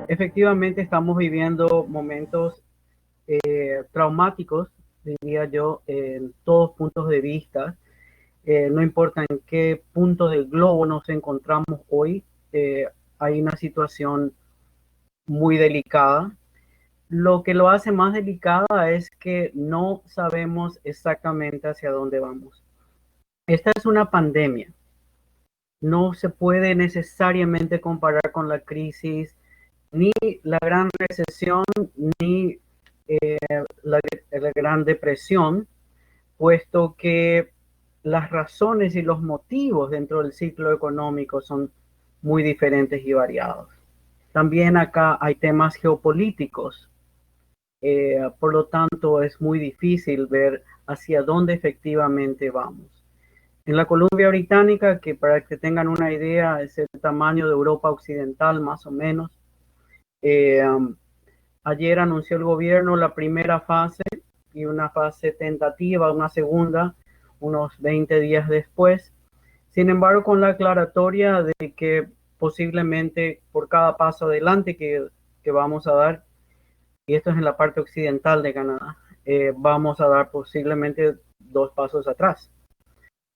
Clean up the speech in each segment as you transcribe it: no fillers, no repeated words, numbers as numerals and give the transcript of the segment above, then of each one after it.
efectivamente estamos viviendo momentos traumáticos, diría yo, en todos puntos de vista. No importa en qué punto del globo nos encontramos hoy, hay una situación muy delicada. Lo que lo hace más delicada es que no sabemos exactamente hacia dónde vamos. Esta es una pandemia. No se puede necesariamente comparar con la crisis, ni la gran recesión, ni eh, la gran depresión, puesto que las razones y los motivos dentro del ciclo económico son muy diferentes y variados. También acá hay temas geopolíticos, por lo tanto es muy difícil ver hacia dónde efectivamente vamos. En la Columbia Británica, que para que tengan una idea es el tamaño de Europa Occidental más o menos, eh, ayer anunció el gobierno la primera fase y una fase tentativa, una segunda, unos 20 días después. Sin embargo, con la aclaratoria de que posiblemente por cada paso adelante que vamos a dar, y esto es en la parte occidental de Canadá, vamos a dar posiblemente 2 pasos atrás.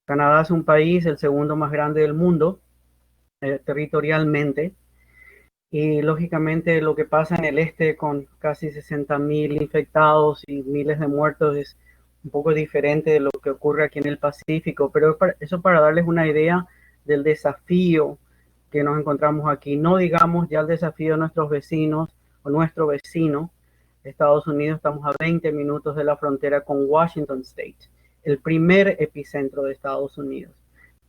Canadá es un país, el segundo más grande del mundo, territorialmente, y lógicamente lo que pasa en el este con casi 60,000 infectados y miles de muertos es un poco diferente de lo que ocurre aquí en el Pacífico, pero eso para darles una idea del desafío que nos encontramos aquí. No digamos ya el desafío de nuestros vecinos o nuestro vecino, Estados Unidos. Estamos a 20 minutos de la frontera con Washington State, el primer epicentro de Estados Unidos.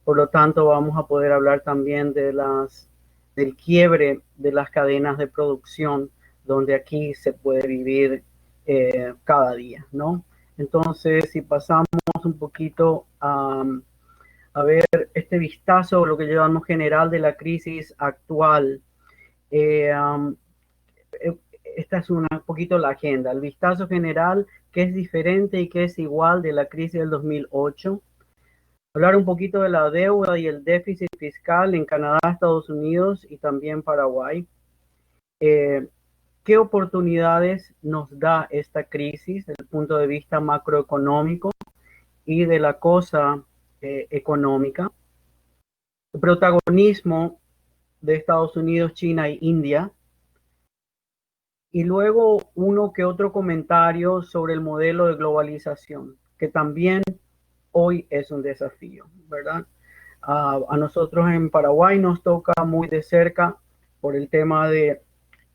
Por lo tanto, vamos a poder hablar también del quiebre de las cadenas de producción, donde aquí se puede vivir cada día, ¿no? Entonces, si pasamos un poquito a ver este vistazo, lo que llevamos general de la crisis actual, esta es un poquito la agenda, el vistazo general, que es diferente y que es igual de la crisis del 2008. Hablar un poquito de la deuda y el déficit fiscal en Canadá, Estados Unidos y también Paraguay. ¿Qué oportunidades nos da esta crisis desde el punto de vista macroeconómico y de la cosa económica? El protagonismo de Estados Unidos, China e India. Y luego uno que otro comentario sobre el modelo de globalización, que también hoy es un desafío, ¿verdad? A nosotros en Paraguay nos toca muy de cerca por el tema de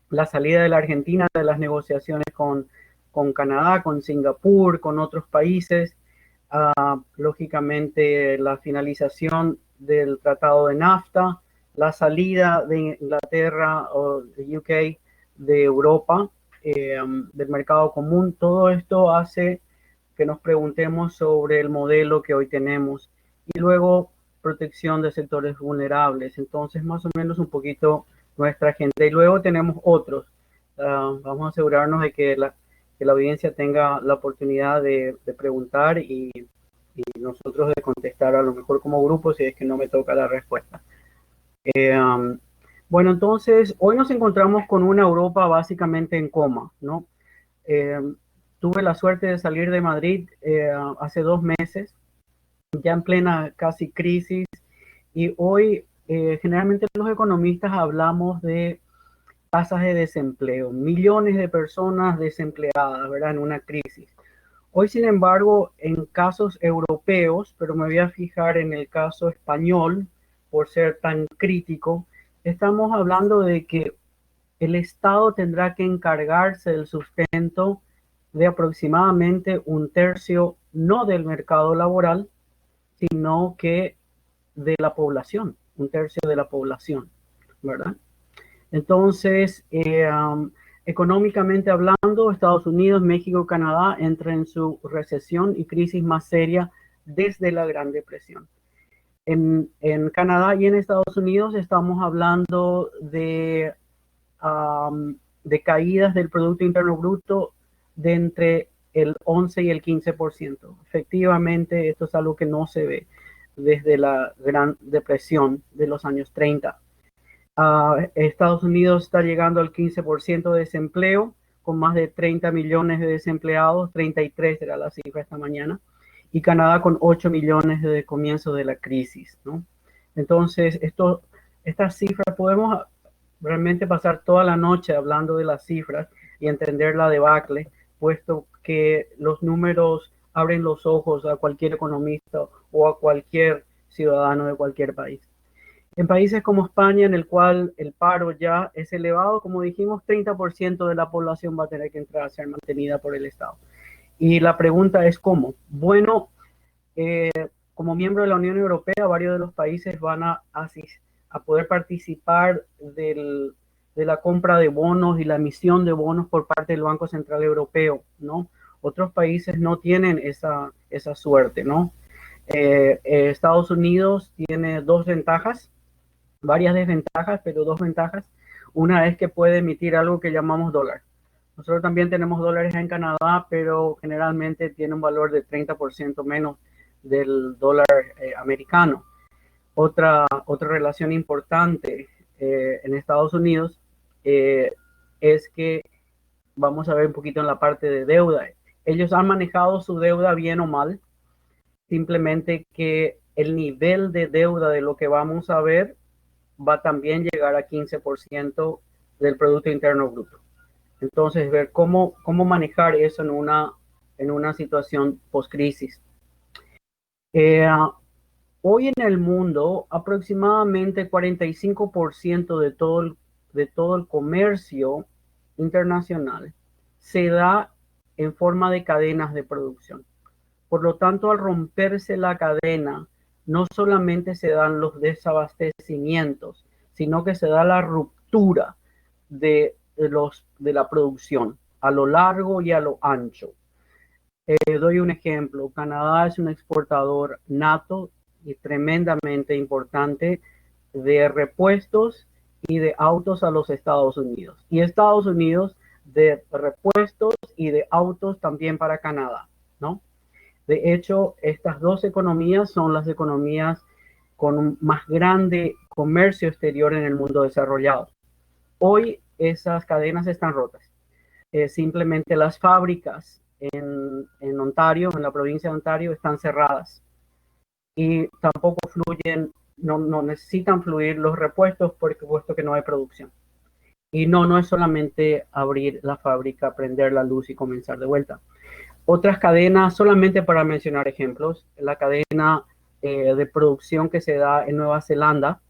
la salida de la Argentina de las negociaciones con Canadá, con Singapur, con otros países. Lógicamente la finalización del tratado de NAFTA, la salida de Inglaterra o de UK de Europa, del mercado común. Todo esto hace que nos preguntemos sobre el modelo que hoy tenemos y luego protección de sectores vulnerables. Entonces, más o menos un poquito nuestra gente. Y luego tenemos otros. Vamos a asegurarnos de que la audiencia tenga la oportunidad de preguntar y nosotros de contestar a lo mejor como grupo si es que no me toca la respuesta. Bueno, entonces, hoy nos encontramos con una Europa básicamente en coma, ¿no? Tuve la suerte de salir de Madrid hace 2 meses, ya en plena casi crisis, y hoy generalmente los economistas hablamos de tasas de desempleo, millones de personas desempleadas, ¿verdad? En una crisis. Hoy, sin embargo, en casos europeos, pero me voy a fijar en el caso español por ser tan crítico, estamos hablando de que el Estado tendrá que encargarse del sustento de aproximadamente un tercio, no del mercado laboral, sino que de la población, un tercio de la población, ¿verdad? Entonces, económicamente hablando, Estados Unidos, México, Canadá entran en su recesión y crisis más seria desde la Gran Depresión. En Canadá y en Estados Unidos estamos hablando de caídas del Producto Interno Bruto de entre el 11 y el 15%. Efectivamente, esto es algo que no se ve desde la Gran Depresión de los años 30. Estados Unidos está llegando al 15% de desempleo, con más de 30 millones de desempleados, 33 era la cifra esta mañana, y Canadá con 8 millones desde el comienzo de la crisis, ¿no? Entonces, estas cifras podemos realmente pasar toda la noche hablando de las cifras y entender la debacle, puesto que los números abren los ojos a cualquier economista o a cualquier ciudadano de cualquier país. En países como España, en el cual el paro ya es elevado, como dijimos, 30% de la población va a tener que entrar a ser mantenida por el Estado. Y la pregunta es ¿cómo? Bueno, como miembro de la Unión Europea, varios de los países van a poder participar de la compra de bonos y la emisión de bonos por parte del Banco Central Europeo, ¿no? Otros países no tienen esa suerte, ¿no? Estados Unidos tiene dos ventajas, varias desventajas, pero dos ventajas. Una es que puede emitir algo que llamamos dólar. Nosotros también tenemos dólares en Canadá, pero generalmente tiene un valor de 30% menos del dólar americano. Otra relación importante en Estados Unidos es que vamos a ver un poquito en la parte de deuda. Ellos han manejado su deuda bien o mal, simplemente que el nivel de deuda de lo que vamos a ver va a también llegar a 15% del Producto Interno Bruto. Entonces, ver cómo manejar eso en una situación post-crisis. Hoy en el mundo, aproximadamente 45% de todo el comercio internacional se da en forma de cadenas de producción. Por lo tanto, al romperse la cadena, no solamente se dan los desabastecimientos, sino que se da la ruptura de la producción a lo largo y a lo ancho. Doy un ejemplo. Canadá es un exportador nato y tremendamente importante de repuestos y de autos a los Estados Unidos. Y Estados Unidos de repuestos y de autos también para Canadá, ¿no? De hecho, estas dos economías son las economías con un más grande comercio exterior en el mundo desarrollado. Hoy esas cadenas están rotas. Simplemente las fábricas en Ontario, en la provincia de Ontario, están cerradas y tampoco fluyen, no necesitan fluir los repuestos porque puesto que no hay producción. Y no es solamente abrir la fábrica, prender la luz y comenzar de vuelta. Otras cadenas, solamente para mencionar ejemplos, la cadena de producción que se da en Nueva Zelanda,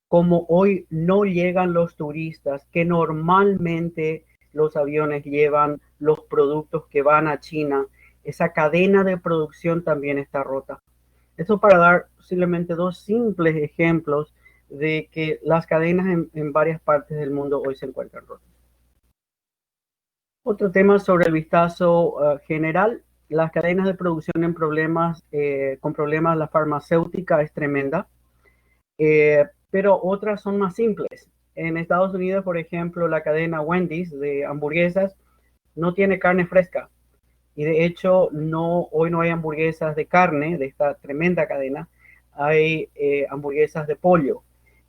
como hoy no llegan los turistas que normalmente los aviones llevan los productos que van a China, esa cadena de producción también está rota. Eso para dar simplemente dos simples ejemplos de que las cadenas en varias partes del mundo hoy se encuentran rotas. Otro tema sobre el vistazo general, las cadenas de producción con problemas, la farmacéutica es tremenda, pero otras son más simples. En Estados Unidos, por ejemplo, la cadena Wendy's de hamburguesas no tiene carne fresca. Y de hecho, hoy no hay hamburguesas de carne de esta tremenda cadena, hay hamburguesas de pollo.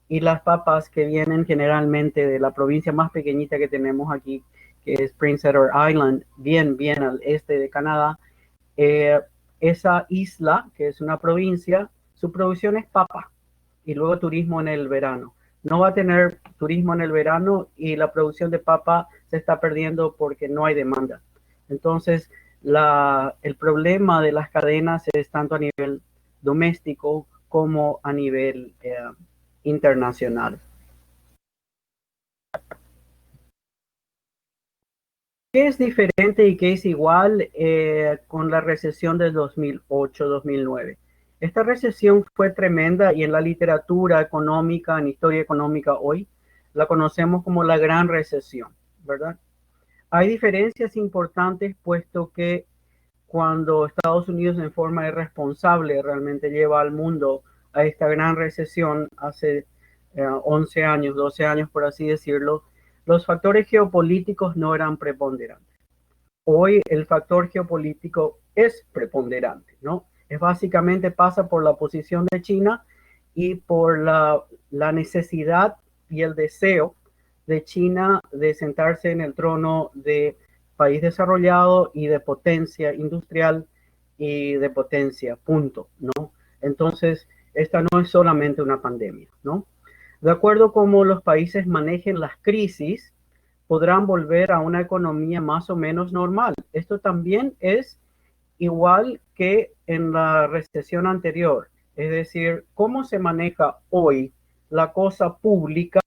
Y las papas que vienen generalmente de la provincia más pequeñita que tenemos aquí, que es Prince Edward Island, bien al este de Canadá. Esa isla, que es una provincia, su producción es papa y luego turismo en el verano. No va a tener turismo en el verano y la producción de papa se está perdiendo porque no hay demanda. Entonces, el problema de las cadenas es tanto a nivel doméstico como a nivel internacional. ¿Qué es diferente y qué es igual con la recesión del 2008-2009? Esta recesión fue tremenda y en la literatura económica, en historia económica hoy, la conocemos como la Gran Recesión, ¿verdad? Hay diferencias importantes puesto que cuando Estados Unidos en forma irresponsable realmente lleva al mundo a esta gran recesión hace 11 años, 12 años por así decirlo, los factores geopolíticos no eran preponderantes. Hoy el factor geopolítico es preponderante, ¿no? Es básicamente pasa por la posición de China y por la necesidad y el deseo de China de sentarse en el trono de país desarrollado y de potencia industrial y de potencia, punto, ¿no? Entonces, esta no es solamente una pandemia, ¿no? De acuerdo a cómo los países manejen las crisis, podrán volver a una economía más o menos normal. Esto también es igual que en la recesión anterior. Es decir, cómo se maneja hoy la cosa pública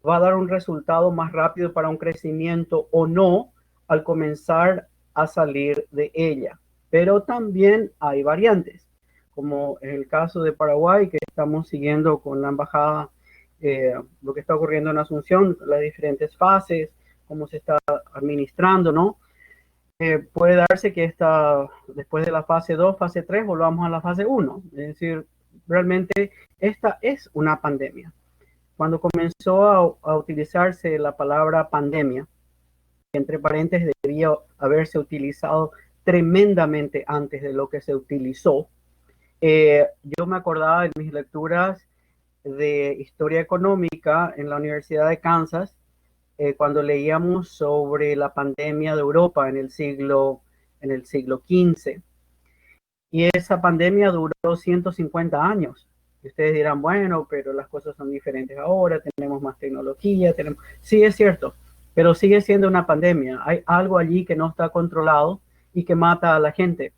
va a dar un resultado más rápido para un crecimiento o no al comenzar a salir de ella. Pero también hay variantes, como en el caso de Paraguay, que estamos siguiendo con la embajada lo que está ocurriendo en Asunción, las diferentes fases, cómo se está administrando, ¿no? Puede darse que después de la fase 2, fase 3, volvamos a la fase 1. Es decir, realmente esta es una pandemia. Cuando comenzó a utilizarse la palabra pandemia, entre paréntesis, debía haberse utilizado tremendamente antes de lo que se utilizó. Yo me acordaba en mis lecturas de historia económica en la Universidad de Kansas, cuando leíamos sobre la pandemia de Europa en el siglo XV. Y esa pandemia duró 150 años. Y ustedes dirán, bueno, pero las cosas son diferentes ahora, tenemos más tecnología, Sí, es cierto, pero sigue siendo una pandemia. Hay algo allí que no está controlado y que mata a la gente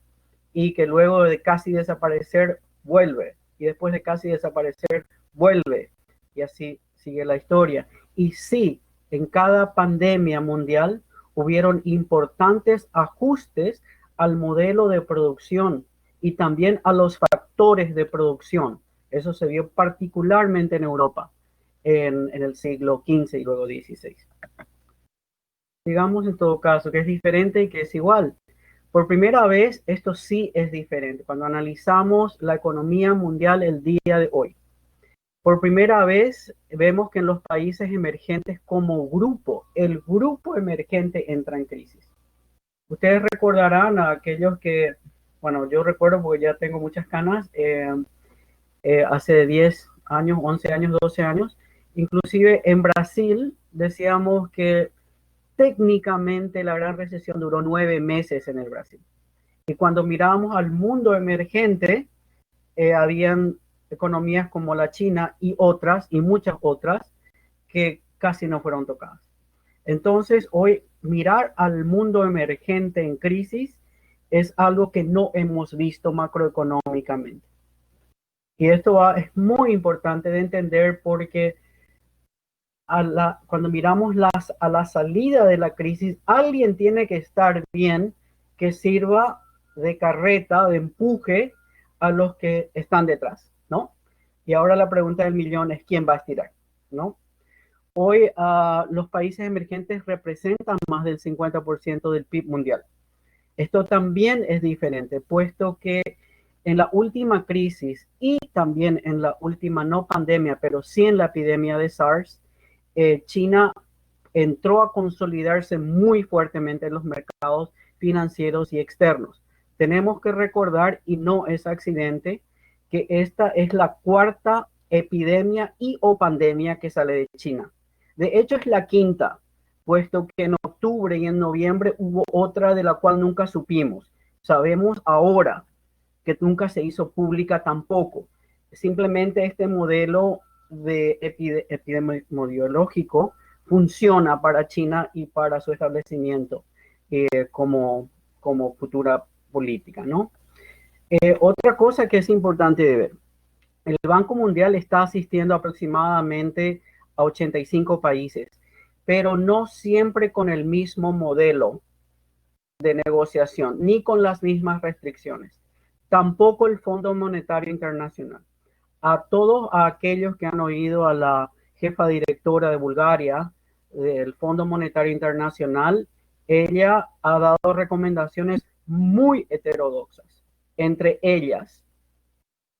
y que luego de casi desaparecer vuelve y después de casi desaparecer vuelve y así sigue la historia. Y sí, en cada pandemia mundial hubieron importantes ajustes al modelo de producción y también a los factores de producción. Eso se vio particularmente en Europa en el siglo XV y luego XVI. Digamos en todo caso que es diferente y que es igual. Por primera vez, esto sí es diferente. Cuando analizamos la economía mundial el día de hoy, por primera vez vemos que en los países emergentes como grupo, el grupo emergente entra en crisis. Ustedes recordarán a aquellos que, bueno, yo recuerdo porque ya tengo muchas canas, hace 10 años, 11 años, 12 años, inclusive en Brasil decíamos que técnicamente la gran recesión duró 9 meses en el Brasil. Y cuando mirábamos al mundo emergente, habían economías como la China y otras, y muchas otras, que casi no fueron tocadas. Entonces, hoy mirar al mundo emergente en crisis es algo que no hemos visto macroeconómicamente. Y esto es muy importante de entender porque cuando miramos a la salida de la crisis, alguien tiene que estar bien que sirva de carreta, de empuje a los que están detrás, ¿no? Y ahora la pregunta del millón es quién va a estirar, ¿no? Hoy los países emergentes representan más del 50% del PIB mundial. Esto también es diferente, puesto que en la última crisis y también en la última no pandemia, pero sí en la epidemia de SARS, China entró a consolidarse muy fuertemente en los mercados financieros y externos. Tenemos que recordar, y no es accidente, que esta es la cuarta epidemia y o pandemia que sale de China. De hecho, es la quinta, puesto que en octubre y en noviembre hubo otra de la cual nunca supimos. Sabemos ahora que nunca se hizo pública tampoco. Simplemente este modelo de epidemiológico funciona para China y para su establecimiento como futura política, ¿no? Otra cosa que es importante de ver, el Banco Mundial está asistiendo aproximadamente a 85 países, pero no siempre con el mismo modelo de negociación, ni con las mismas restricciones. Tampoco el Fondo Monetario Internacional. A todos aquellos que han oído a la jefa directora de Bulgaria del Fondo Monetario Internacional, ella ha dado recomendaciones muy heterodoxas. Entre ellas,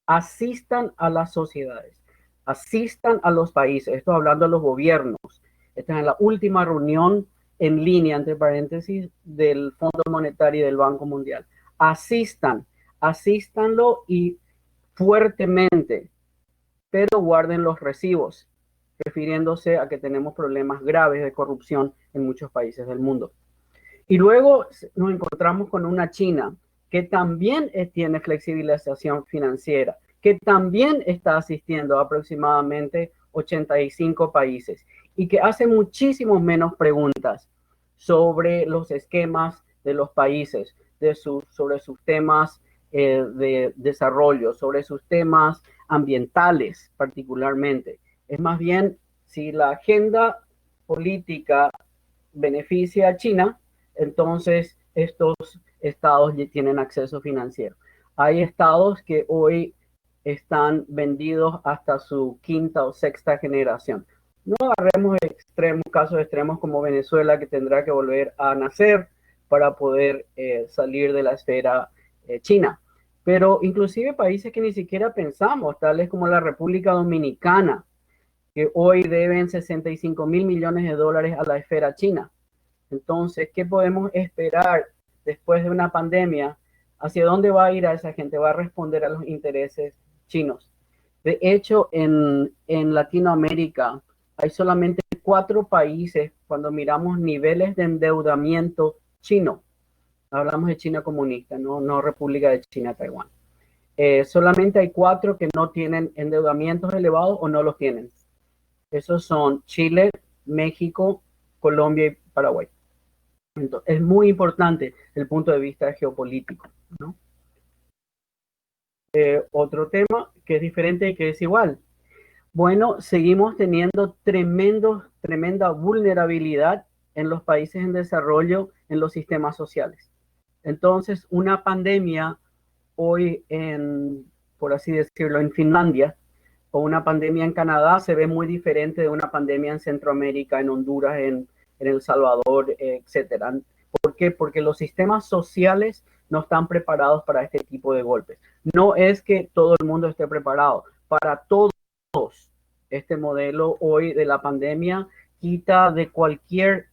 asistan a las sociedades, asistan a los países, estoy hablando de los gobiernos. Esta es la última reunión en línea, entre paréntesis, del Fondo Monetario y del Banco Mundial. Asístanlo y fuertemente, pero guarden los recibos. refiriéndose a que tenemos problemas graves de corrupción en muchos países del mundo. Y luego nos encontramos con una China que también tiene flexibilización financiera, que también está asistiendo a aproximadamente 85 países y que hace muchísimo menos preguntas sobre los esquemas de los países, sobre sus temas de desarrollo, sobre sus temas ambientales particularmente. Es más bien si la agenda política beneficia a China, entonces estos estados tienen acceso financiero. Hay estados que hoy están vendidos hasta su quinta o sexta generación. No agarremos casos extremos como Venezuela, que tendrá que volver a nacer para poder salir de la esfera china. Pero inclusive países que ni siquiera pensamos, tales como la República Dominicana, que hoy deben 65 mil millones de dólares a la esfera china. Entonces, ¿qué podemos esperar después de una pandemia? ¿Hacia dónde va a ir a esa gente? ¿Va a responder a los intereses chinos? De hecho, en Latinoamérica hay solamente 4 países cuando miramos niveles de endeudamiento chino. Hablamos de China comunista, no República de China, Taiwán. Solamente hay 4 que no tienen endeudamientos elevados o no los tienen. Esos son Chile, México, Colombia y Paraguay. Entonces, es muy importante desde el punto de vista geopolítico, ¿no? Otro tema que es diferente y que es igual. Bueno, seguimos teniendo tremenda vulnerabilidad en los países en desarrollo, en los sistemas sociales. Entonces, una pandemia hoy por así decirlo, en Finlandia, o una pandemia en Canadá se ve muy diferente de una pandemia en Centroamérica, en Honduras, en El Salvador, etcétera. ¿Por qué? Porque los sistemas sociales no están preparados para este tipo de golpes. No es que todo el mundo esté preparado. Para todos, este modelo hoy de la pandemia quita de cualquier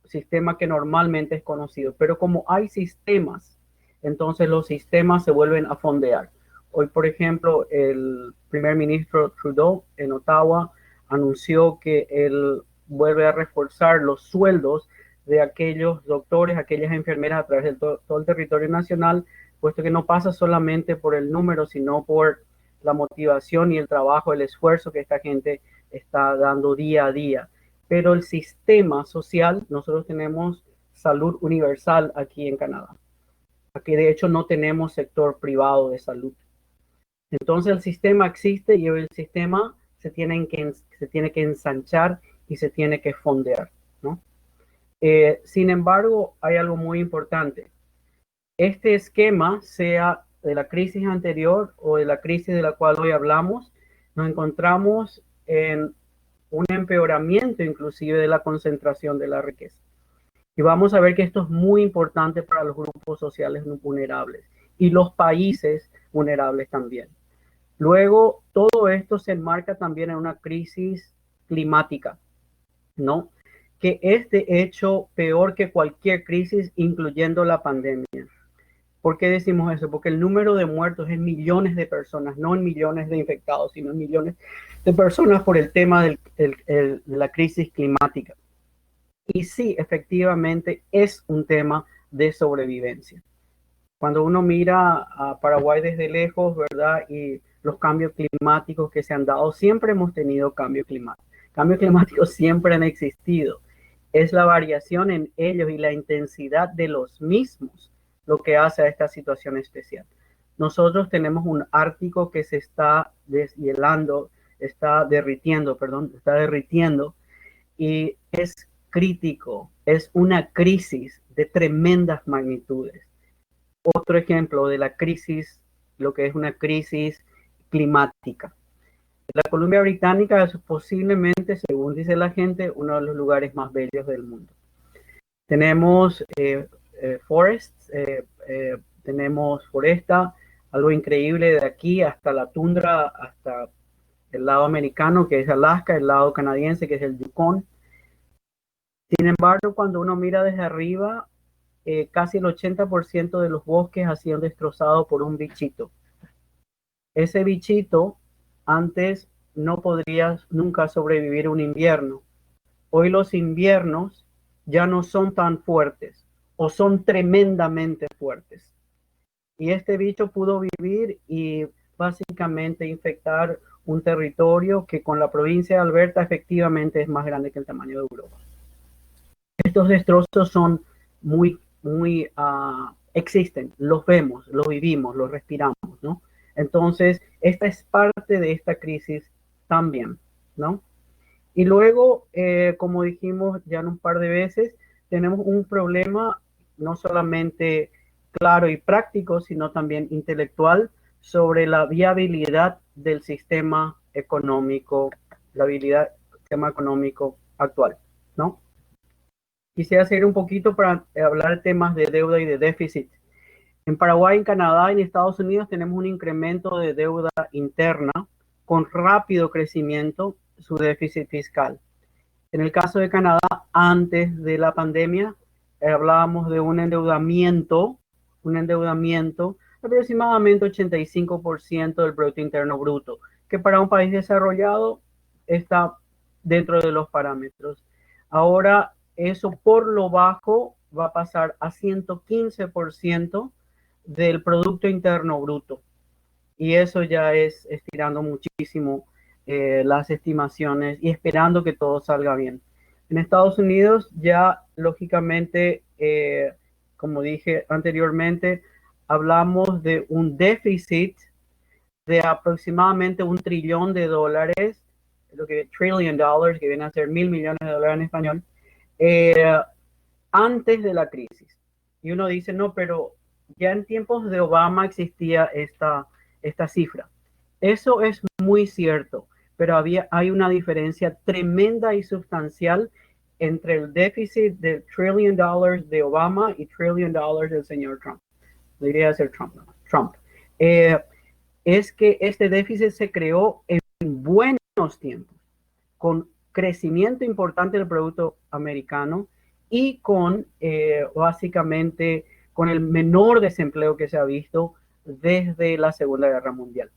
sistema que normalmente es conocido. Pero como hay sistemas, entonces los sistemas se vuelven a fondear. Hoy, por ejemplo, el primer ministro Trudeau en Ottawa anunció que él vuelve a reforzar los sueldos de aquellos doctores, aquellas enfermeras a través de todo el territorio nacional, puesto que no pasa solamente por el número, sino por la motivación y el trabajo, el esfuerzo que esta gente está dando día a día. Pero el sistema social, nosotros tenemos salud universal aquí en Canadá. Aquí de hecho no tenemos sector privado de salud. Entonces el sistema existe y el sistema se tiene que ensanchar y se tiene que fondear, ¿no? Sin embargo, hay algo muy importante. Este esquema, sea de la crisis anterior o de la crisis de la cual hoy hablamos, nos encontramos en un empeoramiento inclusive de la concentración de la riqueza. Y vamos a ver que esto es muy importante para los grupos sociales vulnerables y los países vulnerables también. Luego, todo esto se enmarca también en una crisis climática, ¿no? Que es de hecho peor que cualquier crisis, incluyendo la pandemia. ¿Por qué decimos eso? Porque el número de muertos es millones de personas, no en millones de infectados, sino en millones de personas por el tema de la crisis climática. Y sí, efectivamente es un tema de sobrevivencia. Cuando uno mira a Paraguay desde lejos, ¿verdad? Y los cambios climáticos que se han dado, siempre hemos tenido cambios climáticos. Cambios climáticos siempre han existido. Es la variación en ellos y la intensidad de los mismos lo que hace a esta situación especial. Nosotros tenemos un Ártico que se está deshielando, está derritiendo y es crítico, es una crisis de tremendas magnitudes. Otro ejemplo de la crisis, lo que es una crisis climática. La Columbia Británica es posiblemente, según dice la gente, uno de los lugares más bellos del mundo. Tenemos forests, tenemos foresta, algo increíble de aquí hasta la tundra, hasta el lado americano, que es Alaska, el lado canadiense, que es el Yukon. Sin embargo, cuando uno mira desde arriba, casi el 80% de los bosques ha sido destrozado por un bichito. Ese bichito antes no podrías nunca sobrevivir un invierno. Hoy los inviernos ya no son tan fuertes o son tremendamente fuertes. Y este bicho pudo vivir y básicamente infectar un territorio que con la provincia de Alberta efectivamente es más grande que el tamaño de Europa. Estos destrozos son muy existen, los vemos, los vivimos, los respiramos, ¿no? Entonces, esta es parte de esta crisis también, ¿no? Y luego, como dijimos ya en un par de veces, tenemos un problema no solamente claro y práctico, sino también intelectual sobre la viabilidad del sistema económico, la viabilidad del sistema económico actual, ¿no? Quisiera seguir un poquito para hablar de temas de deuda y de déficit. En Paraguay, en Canadá y en Estados Unidos tenemos un incremento de deuda interna con rápido crecimiento, su déficit fiscal. En el caso de Canadá, antes de la pandemia, hablábamos de un endeudamiento aproximadamente 85% del Producto Interno Bruto, que para un país desarrollado está dentro de los parámetros. Ahora, eso por lo bajo va a pasar a 115% del Producto Interno Bruto. Y eso ya es estirando muchísimo las estimaciones y esperando que todo salga bien. En Estados Unidos ya lógicamente, como dije anteriormente, hablamos de un déficit de aproximadamente $1 trillón, lo que trillion dollars, que viene a ser $1.000 millones en español, antes de la crisis. Y uno dice, no, pero ya en tiempos de Obama existía esta cifra. Eso es muy cierto, pero hay una diferencia tremenda y sustancial entre el déficit del $1 trillion de Obama y $1 trillion del señor Trump. Debería ser Trump, ¿no? Trump. Es que este déficit se creó en buenos tiempos, con crecimiento importante del producto americano y con básicamente con el menor desempleo que se ha visto desde la Segunda Guerra Mundial.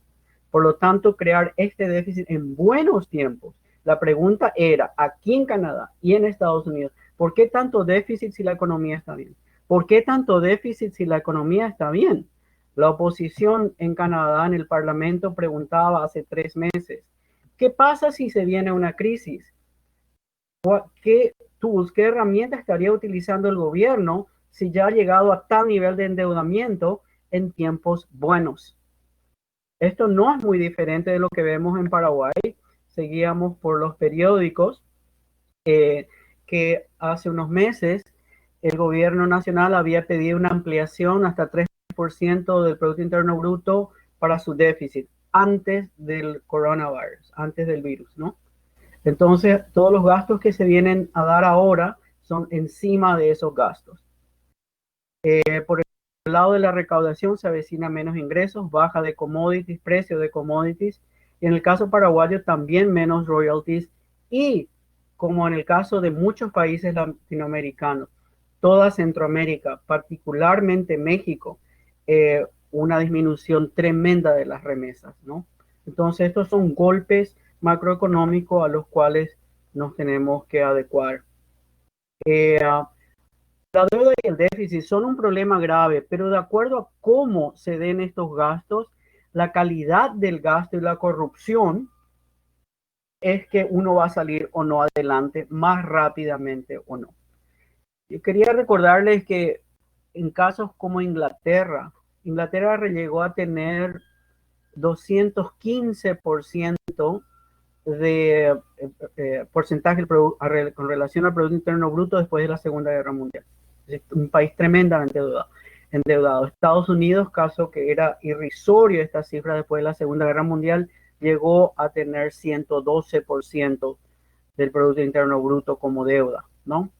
Por lo tanto, crear este déficit en buenos tiempos. La pregunta era, aquí en Canadá y en Estados Unidos, ¿por qué tanto déficit si la economía está bien? ¿Por qué tanto déficit si la economía está bien? La oposición en Canadá, en el Parlamento, preguntaba hace 3 meses, ¿qué pasa si se viene una crisis? ¿Qué herramienta estaría utilizando el gobierno si ya ha llegado a tal nivel de endeudamiento en tiempos buenos? Esto no es muy diferente de lo que vemos en Paraguay. Seguíamos por los periódicos que hace unos meses el gobierno nacional había pedido una ampliación hasta 3% del Producto Interno Bruto para su déficit antes del coronavirus, antes del virus, ¿no? Entonces, todos los gastos que se vienen a dar ahora son encima de esos gastos. Por el lado de la recaudación se avecina menos ingresos, baja de commodities, precio de commodities, y en el caso paraguayo también menos royalties, y como en el caso de muchos países latinoamericanos, toda Centroamérica, particularmente México, una disminución tremenda de las remesas, ¿no? Entonces, estos son golpes macroeconómicos a los cuales nos tenemos que adecuar. La deuda y el déficit son un problema grave, pero de acuerdo a cómo se den estos gastos, la calidad del gasto y la corrupción es que uno va a salir o no adelante más rápidamente o no. Yo quería recordarles que en casos como Inglaterra llegó a tener 215% de porcentaje con relación al Producto Interno Bruto después de la Segunda Guerra Mundial. Es un país tremendamente endeudado. Estados Unidos, caso que era irrisorio esta cifra después de la Segunda Guerra Mundial, llegó a tener 112% del Producto Interno Bruto como deuda, ¿no?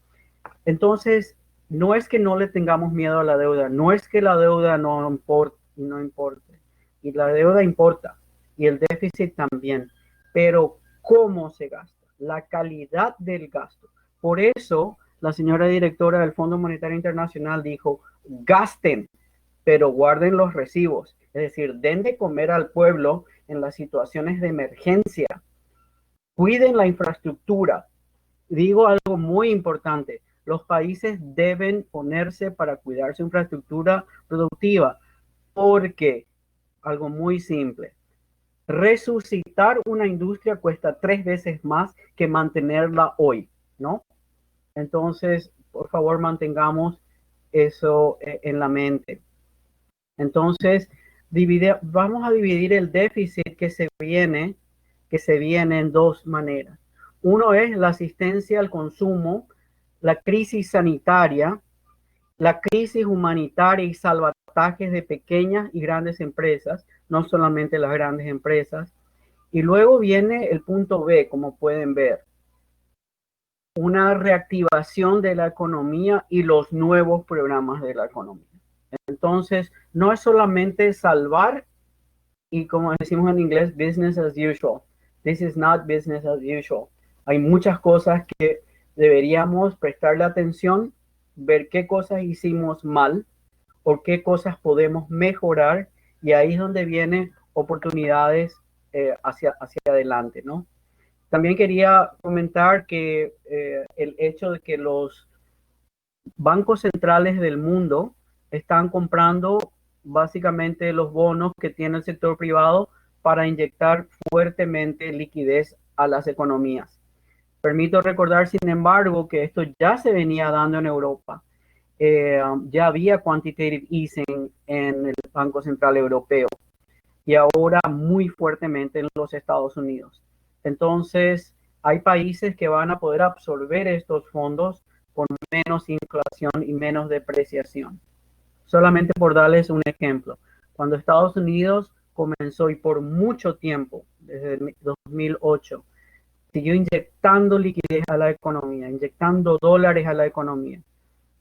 Entonces, no es que no le tengamos miedo a la deuda, no es que la deuda no importe, y la deuda importa, y el déficit también, pero cómo se gasta, la calidad del gasto. Por eso, la señora directora del Fondo Monetario Internacional dijo, gasten, pero guarden los recibos, es decir, den de comer al pueblo en las situaciones de emergencia, cuiden la infraestructura. Digo algo muy importante. Los países deben ponerse para cuidar su infraestructura productiva, porque algo muy simple. Resucitar una industria cuesta 3 veces más que mantenerla hoy, ¿no? Entonces, por favor, mantengamos eso en la mente. Entonces, vamos a dividir el déficit que se viene en dos maneras. Uno es la asistencia al consumo, la crisis sanitaria, la crisis humanitaria y salvatajes de pequeñas y grandes empresas, no solamente las grandes empresas. Y luego viene el punto B, como pueden ver, una reactivación de la economía y los nuevos programas de la economía. Entonces, no es solamente salvar y, como decimos en inglés, business as usual. This is not business as usual. Hay muchas cosas que deberíamos prestarle atención, ver qué cosas hicimos mal o qué cosas podemos mejorar, y ahí es donde vienen oportunidades hacia adelante, ¿no? También quería comentar que el hecho de que los bancos centrales del mundo están comprando básicamente los bonos que tiene el sector privado para inyectar fuertemente liquidez a las economías. Permito recordar, sin embargo, que esto ya se venía dando en Europa. Ya había quantitative easing en el Banco Central Europeo y ahora muy fuertemente en los Estados Unidos. Entonces, hay países que van a poder absorber estos fondos con menos inflación y menos depreciación. Solamente por darles un ejemplo, cuando Estados Unidos comenzó, y por mucho tiempo, desde el 2008, siguió inyectando liquidez a la economía, inyectando dólares a la economía.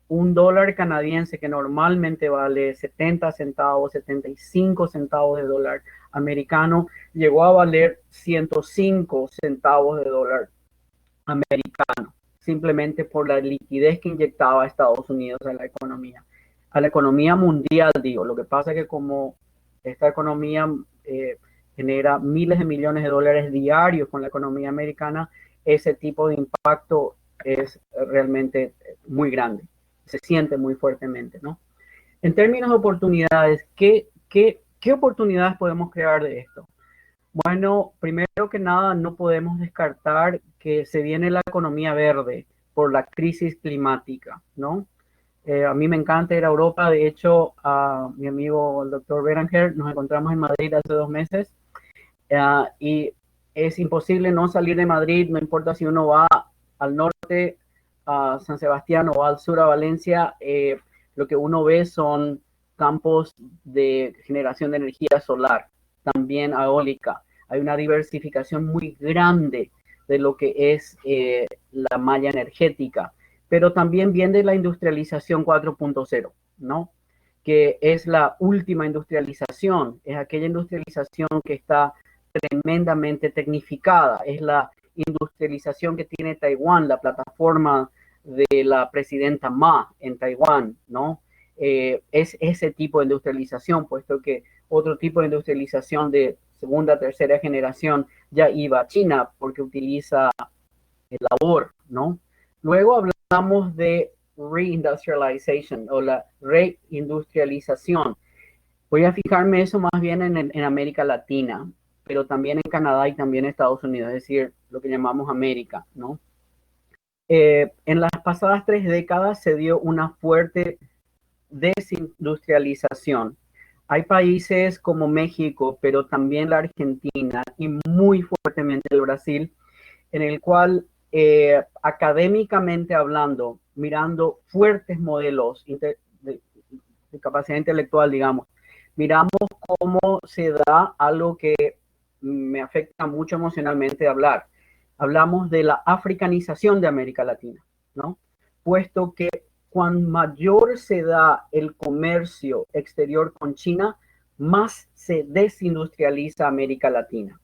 Un dólar canadiense que normalmente vale 70 centavos, 75 centavos de dólar americano, llegó a valer 105 centavos de dólar americano, simplemente por la liquidez que inyectaba Estados Unidos a la economía mundial, digo. Lo que pasa es que como esta economía genera miles de millones de dólares diarios con la economía americana, ese tipo de impacto es realmente muy grande, se siente muy fuertemente, ¿no? En términos de oportunidades, ¿qué oportunidades podemos crear de esto? Bueno, primero que nada, no podemos descartar que se viene la economía verde por la crisis climática, ¿no? A mí me encanta ir a Europa. De hecho, a mi amigo el doctor Beranger nos encontramos en Madrid hace 2 meses, y es imposible no salir de Madrid, no importa si uno va al norte a San Sebastián o al sur a Valencia. Lo que uno ve son campos de generación de energía solar, también eólica. Hay una diversificación muy grande de lo que es la malla energética, pero también viene la industrialización 4.0, ¿no? Que es la última industrialización, es aquella industrialización que está tremendamente tecnificada, es la industrialización que tiene Taiwán, la plataforma de la presidenta Ma en Taiwán, ¿no? Es ese tipo de industrialización, puesto que otro tipo de industrialización de segunda, tercera generación ya iba a China porque utiliza el labor, ¿no? Luego hablamos de reindustrialization o la reindustrialización. Voy a fijarme eso más bien en América Latina, pero también en Canadá y también en Estados Unidos, es decir, lo que llamamos América, ¿no? En las pasadas 3 décadas se dio una fuerte desindustrialización. Hay países como México, pero también la Argentina y muy fuertemente el Brasil, en el cual académicamente hablando, mirando fuertes modelos de capacidad intelectual, digamos, miramos cómo se da algo que me afecta mucho emocionalmente hablar. Hablamos de la africanización de América Latina, ¿no? Puesto que cuan mayor se da el comercio exterior con China, más se desindustrializa América Latina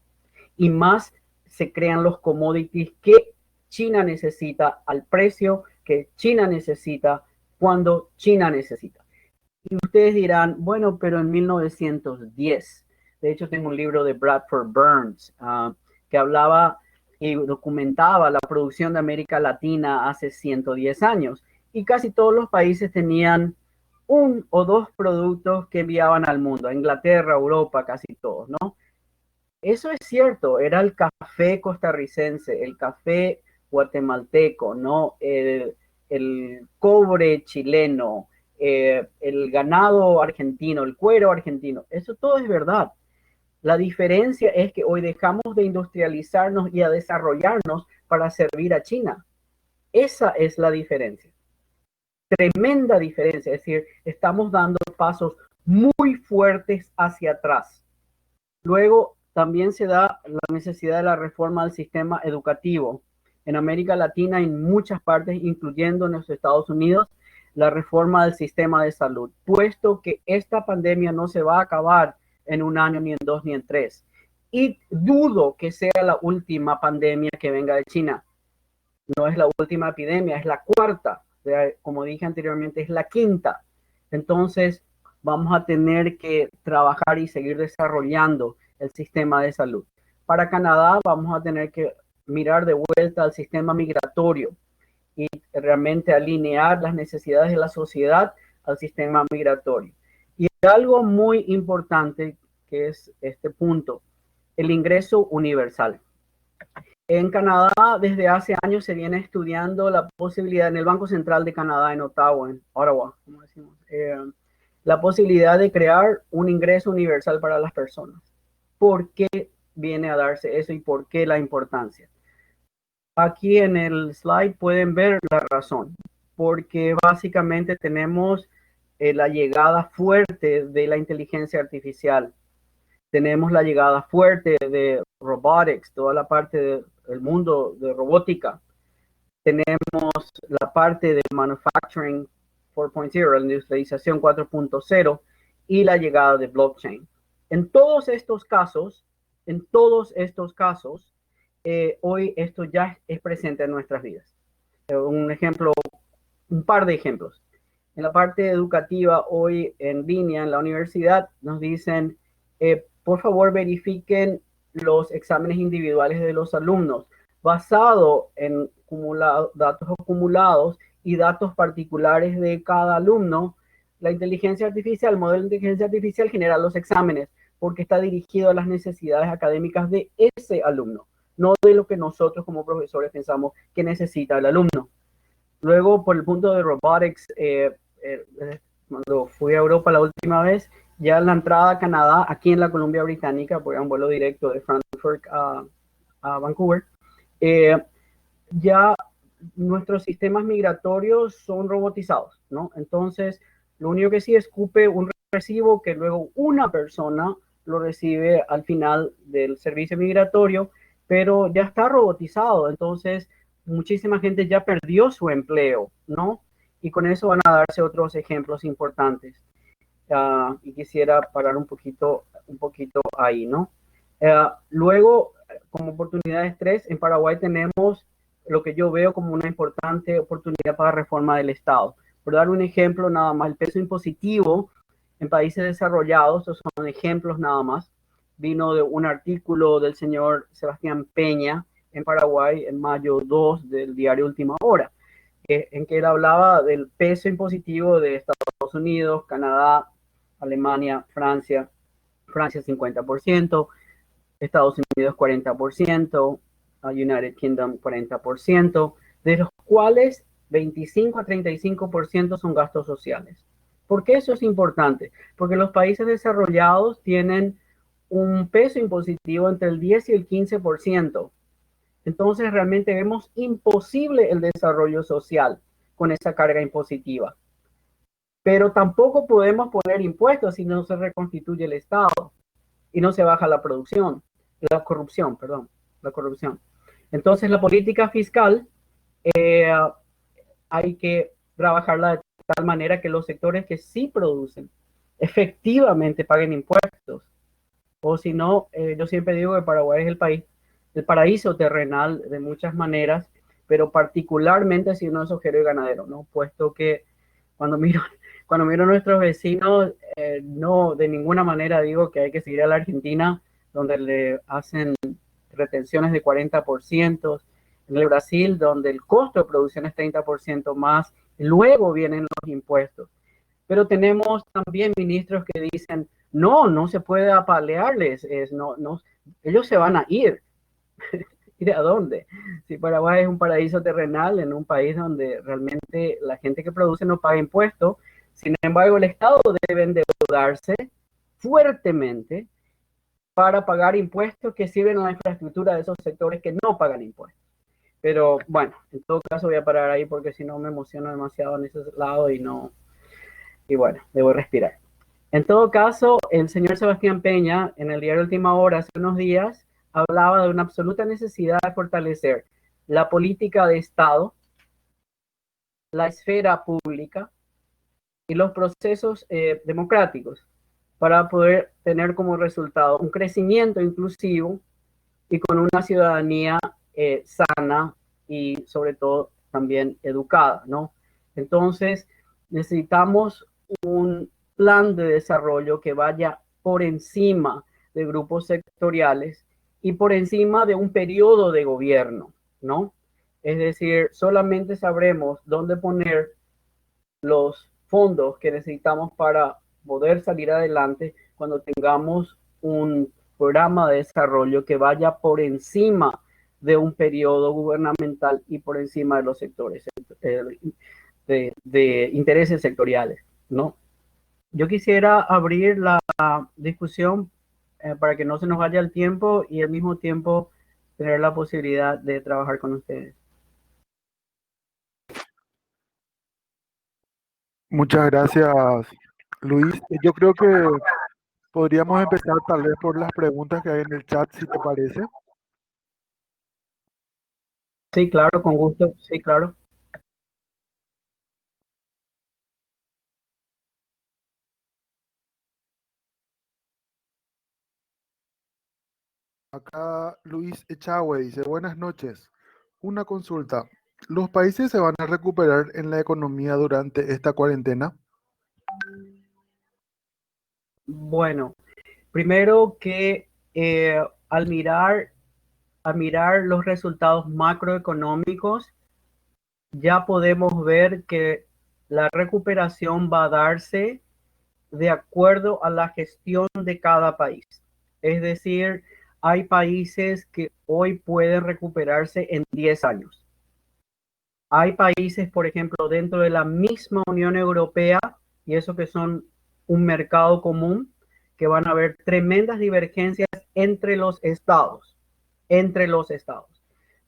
y más se crean los commodities que China necesita al precio que China necesita cuando China necesita. Y ustedes dirán, bueno, pero en 1910, de hecho tengo un libro de Bradford Burns que hablaba y documentaba la producción de América Latina hace 110 años. Y casi todos los países tenían un o dos productos que enviaban al mundo, a Inglaterra, Europa, casi todos, ¿no? Eso es cierto, era el café costarricense, el café guatemalteco, ¿no? El cobre chileno, el ganado argentino, el cuero argentino, eso todo es verdad. La diferencia es que hoy dejamos de industrializarnos y a desarrollarnos para servir a China. Esa es la diferencia. Tremenda diferencia, es decir, estamos dando pasos muy fuertes hacia atrás. Luego también se da la necesidad de la reforma del sistema educativo. En América Latina, en muchas partes, incluyendo en los Estados Unidos, la reforma del sistema de salud, puesto que esta pandemia no se va a acabar en un año, ni en dos, ni en tres. Y dudo que sea la última pandemia que venga de China. No es la última epidemia, es la cuarta. Como dije anteriormente, es la quinta. Entonces, vamos a tener que trabajar y seguir desarrollando el sistema de salud. Para Canadá, vamos a tener que mirar de vuelta al sistema migratorio y realmente alinear las necesidades de la sociedad al sistema migratorio. Y algo muy importante que es este punto, el ingreso universal. En Canadá, desde hace años se viene estudiando la posibilidad en el Banco Central de Canadá en Ottawa, en Ottawa, como decimos, la posibilidad de crear un ingreso universal para las personas. ¿Por qué viene a darse eso y por qué la importancia? Aquí en el slide pueden ver la razón, porque básicamente tenemos la llegada fuerte de la inteligencia artificial. Tenemos la llegada fuerte de robotics, toda la parte del mundo de robótica. Tenemos la parte de manufacturing 4.0, la industrialización 4.0 y la llegada de blockchain. En todos estos casos, hoy esto ya es presente en nuestras vidas. Un ejemplo, un par de ejemplos. En la parte educativa, hoy en línea, en la universidad, nos dicen, por favor, verifiquen los exámenes individuales de los alumnos basado en datos acumulados y datos particulares de cada alumno. La inteligencia artificial, el modelo de inteligencia artificial genera los exámenes porque está dirigido a las necesidades académicas de ese alumno, no de lo que nosotros como profesores pensamos que necesita el alumno. Luego, por el punto de robotics, cuando fui a Europa la última vez, ya en la entrada a Canadá, aquí en la Columbia Británica, porque era un vuelo directo de Frankfurt a Vancouver, ya nuestros sistemas migratorios son robotizados, ¿no? Entonces, lo único que sí escupe un recibo que luego una persona lo recibe al final del servicio migratorio, pero ya está robotizado. Entonces, muchísima gente ya perdió su empleo, ¿no? Y con eso van a darse otros ejemplos importantes. Y quisiera parar un poquito ahí, ¿no? Luego, como oportunidades 3, en Paraguay tenemos lo que yo veo como una importante oportunidad para reforma del Estado. Por dar un ejemplo nada más, el peso impositivo en países desarrollados, estos son ejemplos nada más, vino de un artículo del señor Sebastián Peña en Paraguay en mayo 2 del diario Última Hora, en que él hablaba del peso impositivo de Estados Unidos, Canadá, Alemania, Francia 50%, Estados Unidos 40%, United Kingdom 40%, de los cuales 25 a 35% son gastos sociales. ¿Por qué eso es importante? Porque los países desarrollados tienen un peso impositivo entre el 10 y el 15%. Entonces realmente vemos imposible el desarrollo social con esa carga impositiva. Pero tampoco podemos poner impuestos si no se reconstituye el Estado y no se baja la corrupción. Entonces la política fiscal hay que trabajarla de tal manera que los sectores que sí producen efectivamente paguen impuestos. O si no, yo siempre digo que Paraguay es el paraíso terrenal de muchas maneras, pero particularmente si uno es ojero y ganadero, ¿no? Puesto que cuando miro a nuestros vecinos, no de ninguna manera digo que hay que seguir a la Argentina, donde le hacen retenciones de 40%, en el Brasil, donde el costo de producción es 30% más, luego vienen los impuestos. Pero tenemos también ministros que dicen, no, no se puede apalearles, ellos se van a ir. ¿Ir a dónde? Si Paraguay es un paraíso terrenal en un país donde realmente la gente que produce no paga impuestos, sin embargo el Estado debe endeudarse fuertemente para pagar impuestos que sirven a la infraestructura de esos sectores que no pagan impuestos. Pero bueno, en todo caso voy a parar ahí porque si no me emociono demasiado en ese lado y bueno, debo respirar. En todo caso, el señor Sebastián Peña, en el diario Última Hora, hace unos días, hablaba de una absoluta necesidad de fortalecer la política de Estado, la esfera pública y los procesos democráticos para poder tener como resultado un crecimiento inclusivo y con una ciudadanía sana y sobre todo también educada, ¿no? Entonces, necesitamos un plan de desarrollo que vaya por encima de grupos sectoriales y por encima de un periodo de gobierno, ¿no? Es decir, solamente sabremos dónde poner los fondos que necesitamos para poder salir adelante cuando tengamos un programa de desarrollo que vaya por encima de un periodo gubernamental y por encima de los sectores de intereses sectoriales, ¿no? Yo quisiera abrir la discusión para que no se nos vaya el tiempo y al mismo tiempo tener la posibilidad de trabajar con ustedes. Muchas gracias, Luis. Yo creo que podríamos empezar tal vez por las preguntas que hay en el chat, si te parece. Sí, claro, con gusto. Sí, claro. Acá Luis Echagüe dice, buenas noches. Una consulta. ¿Los países se van a recuperar en la economía durante esta cuarentena? Bueno, primero que al mirar los resultados macroeconómicos, ya podemos ver que la recuperación va a darse de acuerdo a la gestión de cada país. Es decir, hay países que hoy pueden recuperarse en 10 años. Hay países, por ejemplo, dentro de la misma Unión Europea, y eso que son un mercado común, que van a haber tremendas divergencias entre los estados,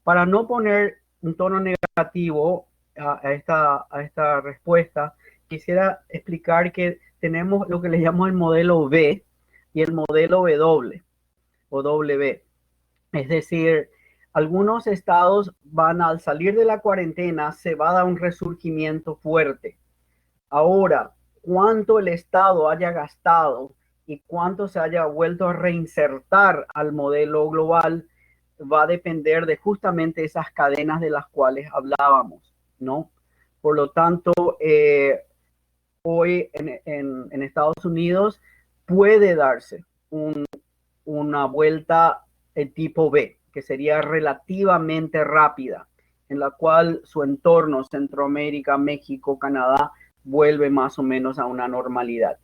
Para no poner un tono negativo a esta respuesta, quisiera explicar que tenemos lo que le llamo el modelo B y el modelo W o W. Es decir, algunos estados van al salir de la cuarentena, se va a dar un resurgimiento fuerte. Ahora, cuánto el estado haya gastado y cuánto se haya vuelto a reinsertar al modelo global va a depender de justamente esas cadenas de las cuales hablábamos, ¿no? Por lo tanto, hoy en Estados Unidos puede darse una vuelta tipo B, que sería relativamente rápida, en la cual su entorno, Centroamérica, México, Canadá, vuelve más o menos a una normalidad.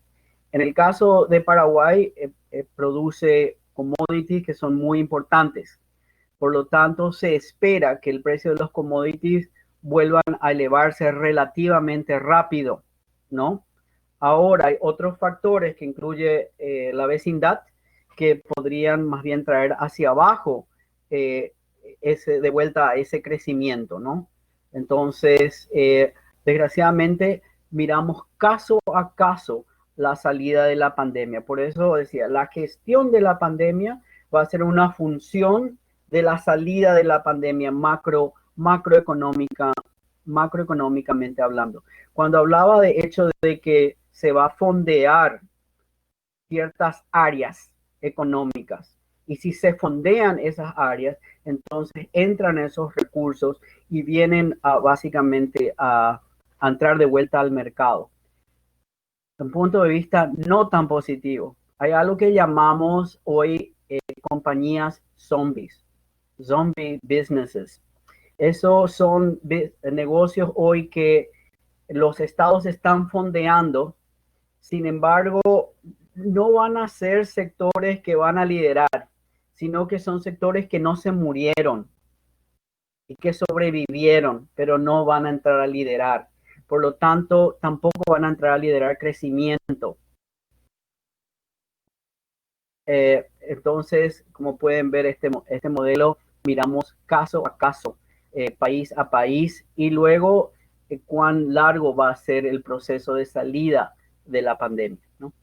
En el caso de Paraguay, produce commodities que son muy importantes. Por lo tanto, se espera que el precio de los commodities vuelvan a elevarse relativamente rápido, ¿no? Ahora hay otros factores que incluye la vecindad que podrían más bien traer hacia abajo eh, de vuelta a ese crecimiento, ¿no? Entonces, desgraciadamente, miramos caso a caso la salida de la pandemia. Por eso decía, la gestión de la pandemia va a ser una función de la salida de la pandemia macroeconómicamente hablando. Cuando hablaba de hecho de que se va a fondear ciertas áreas económicas. Y si se fondean esas áreas, entonces entran esos recursos y vienen básicamente a entrar de vuelta al mercado. De un punto de vista no tan positivo, hay algo que llamamos hoy compañías zombies. zombie businesses. Esos son negocios hoy que los estados están fondeando. Sin embargo, no van a ser sectores que van a liderar, sino que son sectores que no se murieron y que sobrevivieron, pero no van a entrar a liderar. Por lo tanto, tampoco van a entrar a liderar crecimiento. Entonces, como pueden ver, este modelo miramos caso a caso, país a país, y luego cuán largo va a ser el proceso de salida de la pandemia, ¿no?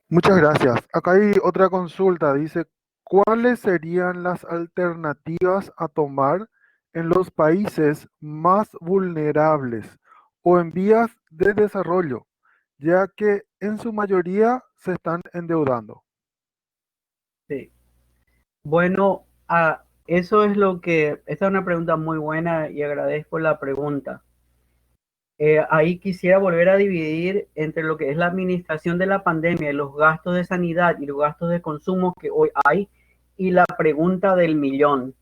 Muchas gracias. Acá hay otra consulta. Dice, ¿cuáles serían las alternativas a tomar en los países más vulnerables o en vías de desarrollo, ya que en su mayoría se están endeudando? Sí. Bueno, eso es esta es una pregunta muy buena y agradezco la pregunta. Ahí quisiera volver a dividir entre lo que es la administración de la pandemia, los gastos de sanidad y los gastos de consumo que hoy hay, y la pregunta del millón: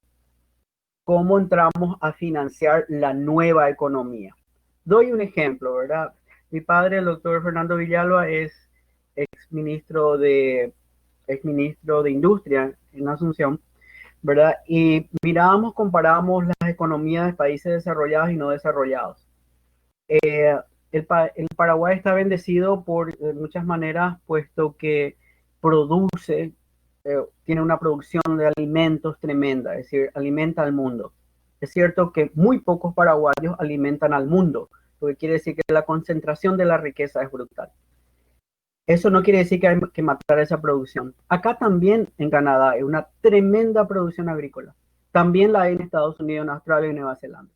¿cómo entramos a financiar la nueva economía? Doy un ejemplo, ¿verdad? Mi padre, el doctor Fernando Villalba, es exministro de Industria en Asunción, ¿verdad? Y comparábamos las economías de países desarrollados y no desarrollados. El Paraguay está bendecido por muchas maneras, puesto que produce, tiene una producción de alimentos tremenda, es decir, alimenta al mundo. Es cierto que muy pocos paraguayos alimentan al mundo, lo que quiere decir que la concentración de la riqueza es brutal. Eso no quiere decir que hay que matar esa producción. Acá también en Canadá hay una tremenda producción agrícola. También la hay en Estados Unidos, en Australia y Nueva Zelanda.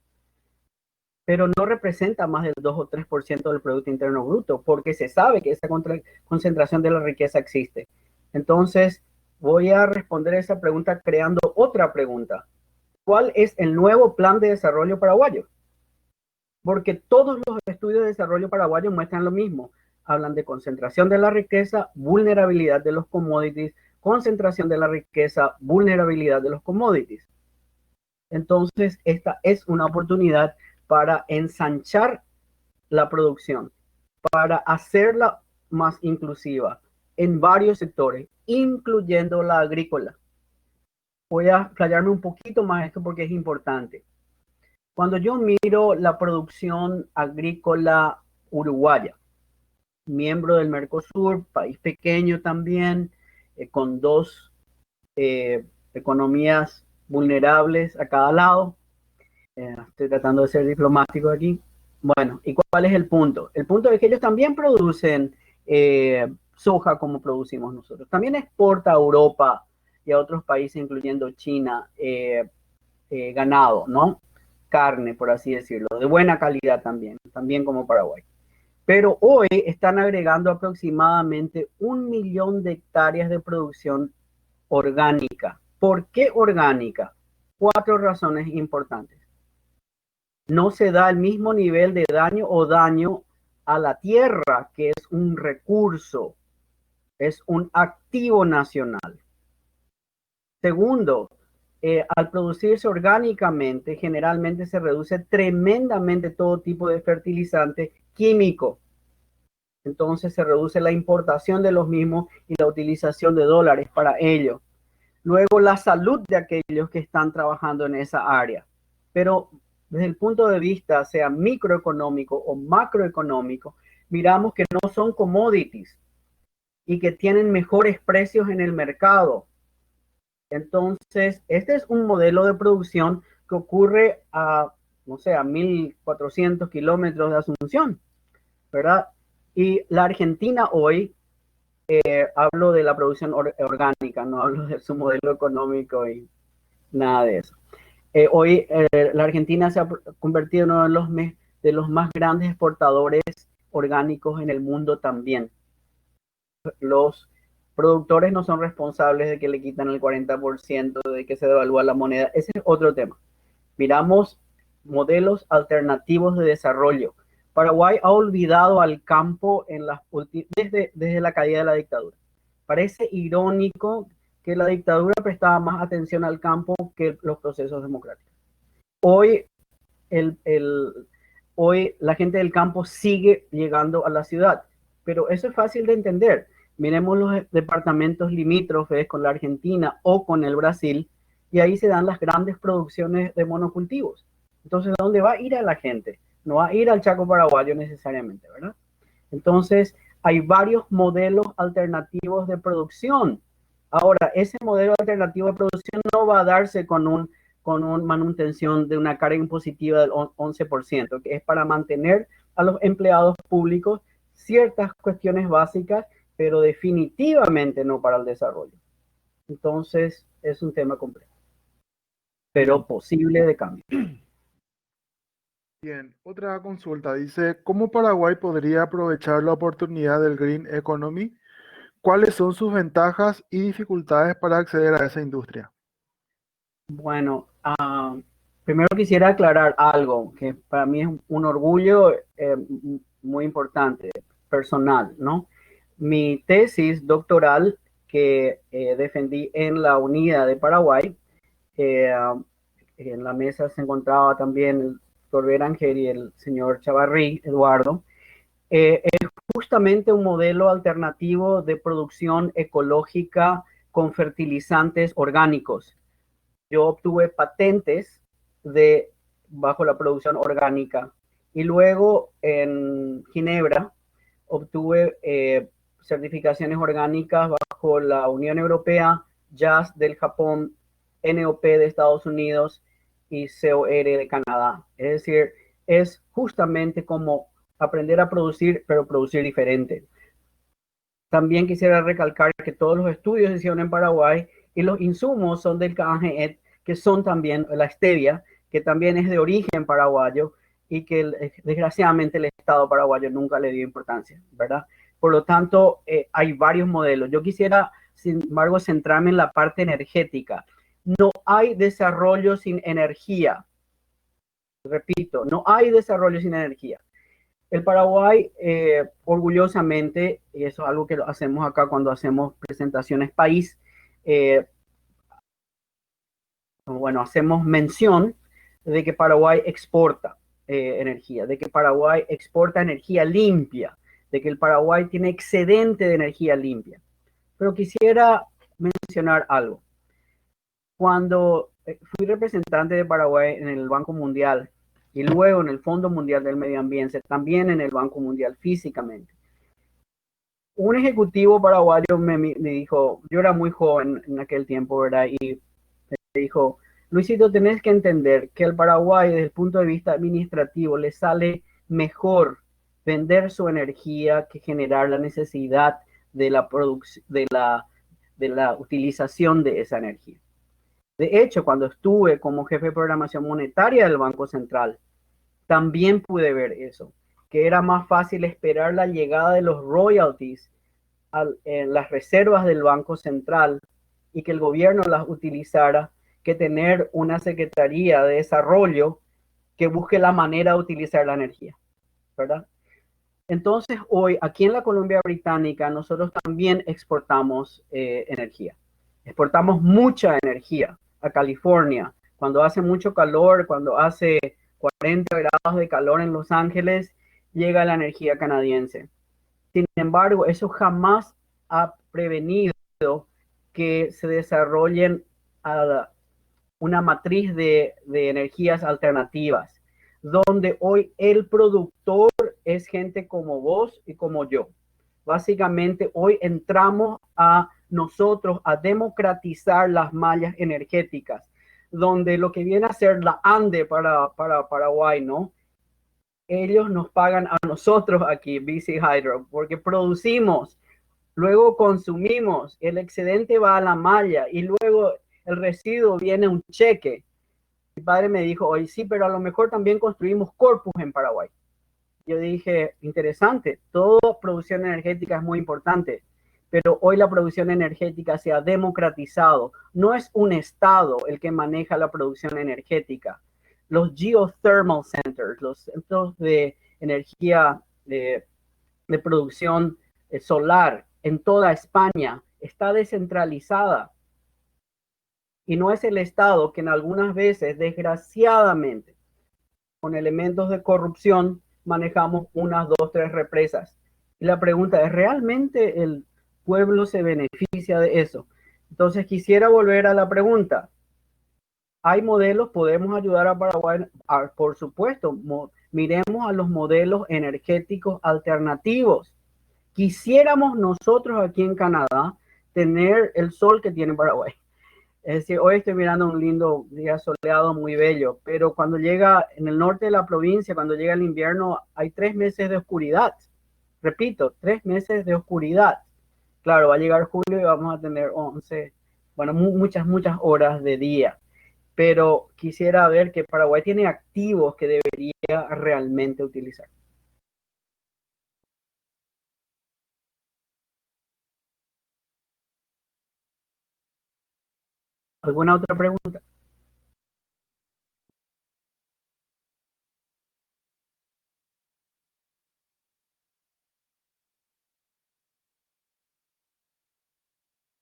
Pero no representa más del 2 o 3% del Producto Interno Bruto, porque se sabe que esa concentración de la riqueza existe. Entonces, voy a responder esa pregunta creando otra pregunta. ¿Cuál es el nuevo plan de desarrollo paraguayo? Porque todos los estudios de desarrollo paraguayo muestran lo mismo. Hablan de concentración de la riqueza, vulnerabilidad de los commodities, concentración de la riqueza, vulnerabilidad de los commodities. Entonces, esta es una oportunidad para ensanchar la producción, para hacerla más inclusiva en varios sectores, incluyendo la agrícola. Voy a explayarme un poquito más esto porque es importante. Cuando yo miro la producción agrícola uruguaya, miembro del Mercosur, país pequeño también, con dos economías vulnerables a cada lado. Estoy tratando de ser diplomático aquí. Bueno, ¿y cuál es el punto? El punto es que ellos también producen soja como producimos nosotros. También exporta a Europa y a otros países, incluyendo China, ganado, ¿no? Carne, por así decirlo, de buena calidad también, también como Paraguay. Pero hoy están agregando aproximadamente 1 millón de hectáreas de producción orgánica. ¿Por qué orgánica? 4 razones importantes. No se da el mismo nivel de daño a la tierra, que es un recurso, es un activo nacional. Segundo, al producirse orgánicamente, generalmente se reduce tremendamente todo tipo de fertilizante químico. Entonces se reduce la importación de los mismos y la utilización de dólares para ello. Luego, la salud de aquellos que están trabajando en esa área. Pero desde el punto de vista, sea microeconómico o macroeconómico, miramos que no son commodities y que tienen mejores precios en el mercado. Entonces, este es un modelo de producción que ocurre no sé, a 1.400 kilómetros de Asunción, ¿verdad? Y la Argentina hoy, hablo de la producción orgánica, no hablo de su modelo económico y nada de eso. Hoy la Argentina se ha convertido en uno de los más grandes exportadores orgánicos en el mundo también. Los productores no son responsables de que le quitan el 40%, de que se devalúa la moneda. Ese es otro tema. Miramos modelos alternativos de desarrollo. Paraguay ha olvidado al campo desde la caída de la dictadura. Parece irónico que la dictadura prestaba más atención al campo que los procesos democráticos. Hoy, hoy la gente del campo sigue llegando a la ciudad, pero eso es fácil de entender. Miremos los departamentos limítrofes con la Argentina o con el Brasil, y ahí se dan las grandes producciones de monocultivos. Entonces, ¿dónde va a ir a la gente? No va a ir al Chaco paraguayo necesariamente, ¿verdad? Entonces, hay varios modelos alternativos de producción. Ahora, ese modelo alternativo de producción no va a darse con una manutención de una carga impositiva del 11%, que es para mantener a los empleados públicos ciertas cuestiones básicas, pero definitivamente no para el desarrollo. Entonces, es un tema complejo, pero posible de cambio. Bien, otra consulta dice, ¿cómo Paraguay podría aprovechar la oportunidad del Green Economy? ¿Cuáles son sus ventajas y dificultades para acceder a esa industria? Bueno, primero quisiera aclarar algo que para mí es un orgullo muy importante, personal, ¿no? Mi tesis doctoral que defendí en la UNIDA de Paraguay, eh, en la mesa se encontraba también el doctor Beranger y el señor Chavarrí, Eduardo, es justamente un modelo alternativo de producción ecológica con fertilizantes orgánicos. Yo obtuve patentes bajo la producción orgánica y luego en Ginebra obtuve certificaciones orgánicas bajo la Unión Europea, JAS del Japón, NOP de Estados Unidos y COR de Canadá. Es decir, es justamente como aprender a producir, pero producir diferente. También quisiera recalcar que todos los estudios se hicieron en Paraguay y los insumos son del CAGED, que son también la stevia, que también es de origen paraguayo y que desgraciadamente el Estado paraguayo nunca le dio importancia, ¿verdad? Por lo tanto, hay varios modelos. Yo quisiera, sin embargo, centrarme en la parte energética. No hay desarrollo sin energía. Repito, no hay desarrollo sin energía. El Paraguay, orgullosamente, y eso es algo que hacemos acá cuando hacemos presentaciones país, bueno, hacemos mención de que Paraguay exporta energía, de que Paraguay exporta energía limpia, de que el Paraguay tiene excedente de energía limpia. Pero quisiera mencionar algo. Cuando fui representante de Paraguay en el Banco Mundial y luego en el Fondo Mundial del Medio Ambiente, también en el Banco Mundial físicamente, un ejecutivo paraguayo me dijo, yo era muy joven en aquel tiempo, ¿verdad? Y me dijo, Luisito, tenés que entender que al Paraguay desde el punto de vista administrativo le sale mejor vender su energía que generar la necesidad de la de la utilización de esa energía. De hecho, cuando estuve como jefe de programación monetaria del Banco Central, también pude ver eso, que era más fácil esperar la llegada de los royalties en las reservas del Banco Central y que el gobierno las utilizara que tener una Secretaría de Desarrollo que busque la manera de utilizar la energía, ¿verdad? Entonces, hoy, aquí en la Columbia Británica, nosotros también exportamos energía. Exportamos mucha energía a California. Cuando hace mucho calor, cuando hace 40 grados de calor en Los Ángeles, llega la energía canadiense. Sin embargo, eso jamás ha prevenido que se desarrollen una matriz de energías alternativas, donde hoy el productor es gente como vos y como yo. Básicamente, hoy entramos a nosotros a democratizar las mallas energéticas, donde lo que viene a ser la ANDE para Paraguay, ¿no? Ellos nos pagan a nosotros aquí, BC Hydro, porque producimos, luego consumimos, el excedente va a la malla y luego el residuo viene un cheque. Mi padre me dijo, oye, sí, pero a lo mejor también construimos corpus en Paraguay. Yo dije, interesante, toda producción energética es muy importante, pero hoy la producción energética se ha democratizado. No es un Estado el que maneja la producción energética. Los geothermal centers, los centros de energía de producción solar en toda España está descentralizada. Y no es el Estado que en algunas veces, desgraciadamente, con elementos de corrupción, manejamos unas, dos, tres represas. Y la pregunta es, ¿realmente el pueblo se beneficia de eso? Entonces quisiera volver a la pregunta. Hay modelos, podemos ayudar a Paraguay, por supuesto, miremos a los modelos energéticos alternativos. Quisiéramos nosotros aquí en Canadá tener el sol que tiene Paraguay. Es decir, hoy estoy mirando un lindo día soleado, muy bello, pero cuando llega en el norte de la provincia, cuando llega el invierno, hay 3 meses de oscuridad. Repito, 3 meses de oscuridad. Claro, va a llegar julio y vamos a tener 11, bueno, muchas horas de día. Pero quisiera ver que Paraguay tiene activos que debería realmente utilizar. ¿Alguna otra pregunta?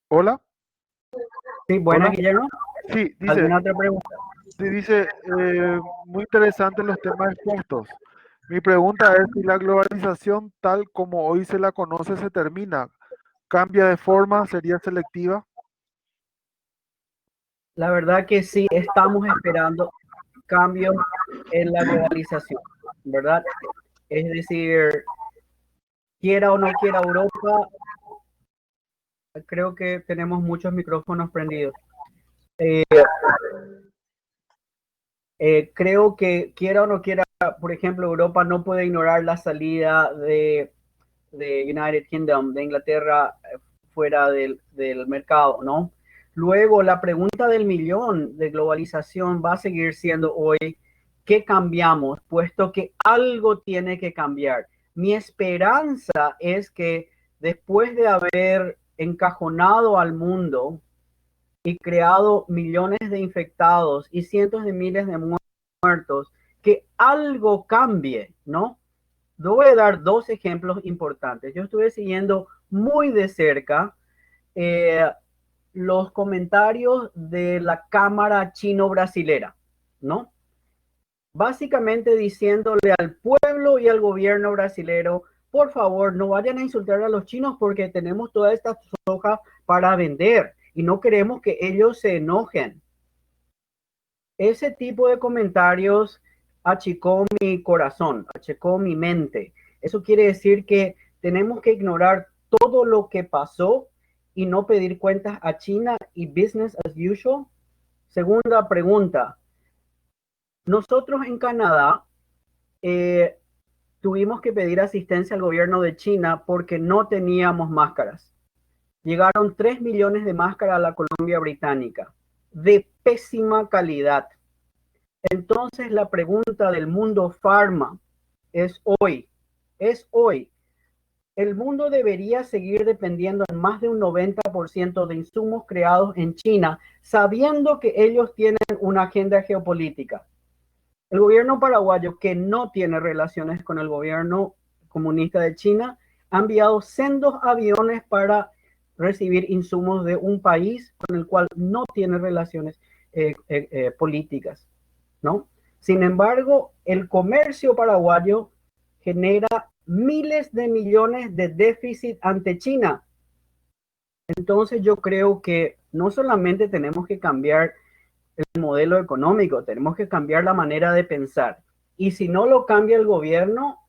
Hola, Sí, buena, hola. Guillermo. Sí, dice, ¿Alguna otra pregunta? sí, dice, muy interesante los temas expuestos. Mi pregunta es si la globalización tal como hoy se la conoce se termina, cambia de forma, sería selectiva. La verdad que sí, estamos esperando cambios en la globalización, ¿verdad? Es decir, quiera o no quiera Europa, creo que tenemos muchos micrófonos prendidos. Eh, Creo que quiera o no quiera, por ejemplo, Europa no puede ignorar la salida de United Kingdom, de Inglaterra, fuera del mercado, ¿no? Luego, la pregunta del millón de globalización va a seguir siendo hoy, ¿qué cambiamos? Puesto que algo tiene que cambiar. Mi esperanza es que después de haber encajonado al mundo y creado millones de infectados y cientos de miles de muertos, que algo cambie, ¿no? Voy a dar dos ejemplos importantes. Yo estuve siguiendo muy de cerca eh, los comentarios de la Cámara Chino-Brasilera, ¿no? Básicamente diciéndole al pueblo y al gobierno brasilero, por favor, no vayan a insultar a los chinos porque tenemos toda esta soja para vender y no queremos que ellos se enojen. Ese tipo de comentarios achicó mi corazón, achicó mi mente. Eso quiere decir que tenemos que ignorar todo lo que pasó y no pedir cuentas a China y business as usual. Segunda pregunta. Nosotros en Canadá eh, tuvimos que pedir asistencia al gobierno de China porque no teníamos máscaras. Llegaron 3 millones de máscaras a la Columbia Británica de pésima calidad. Entonces la pregunta del mundo farma es hoy, ¿el mundo debería seguir dependiendo en más de un 90% de insumos creados en China, sabiendo que ellos tienen una agenda geopolítica? El gobierno paraguayo, que no tiene relaciones con el gobierno comunista de China, ha enviado sendos aviones para recibir insumos de un país con el cual no tiene relaciones políticas, ¿no? Sin embargo, el comercio paraguayo genera miles de millones de déficit ante China. Entonces yo creo que no solamente tenemos que cambiar el modelo económico, tenemos que cambiar la manera de pensar. Y si no lo cambia el gobierno,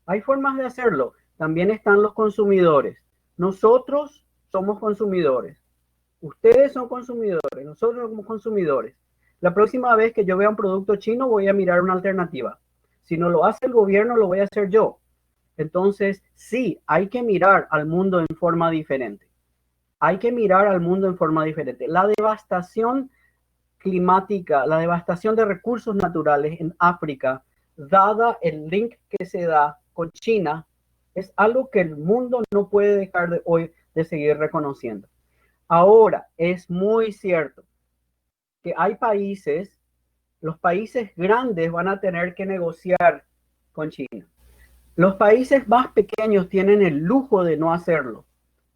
hay formas de hacerlo. También están los consumidores. Nosotros somos consumidores. Ustedes son consumidores, nosotros somos consumidores. La próxima vez que yo vea un producto chino, voy a mirar una alternativa. Si no lo hace el gobierno, lo voy a hacer yo. Entonces, sí, hay que mirar al mundo en forma diferente. Hay que mirar al mundo en forma diferente. La devastación climática, la devastación de recursos naturales en África, dada el link que se da con China, es algo que el mundo no puede dejar de hoy de seguir reconociendo. Ahora, es muy cierto que hay países, los países grandes van a tener que negociar con China. Los países más pequeños tienen el lujo de no hacerlo.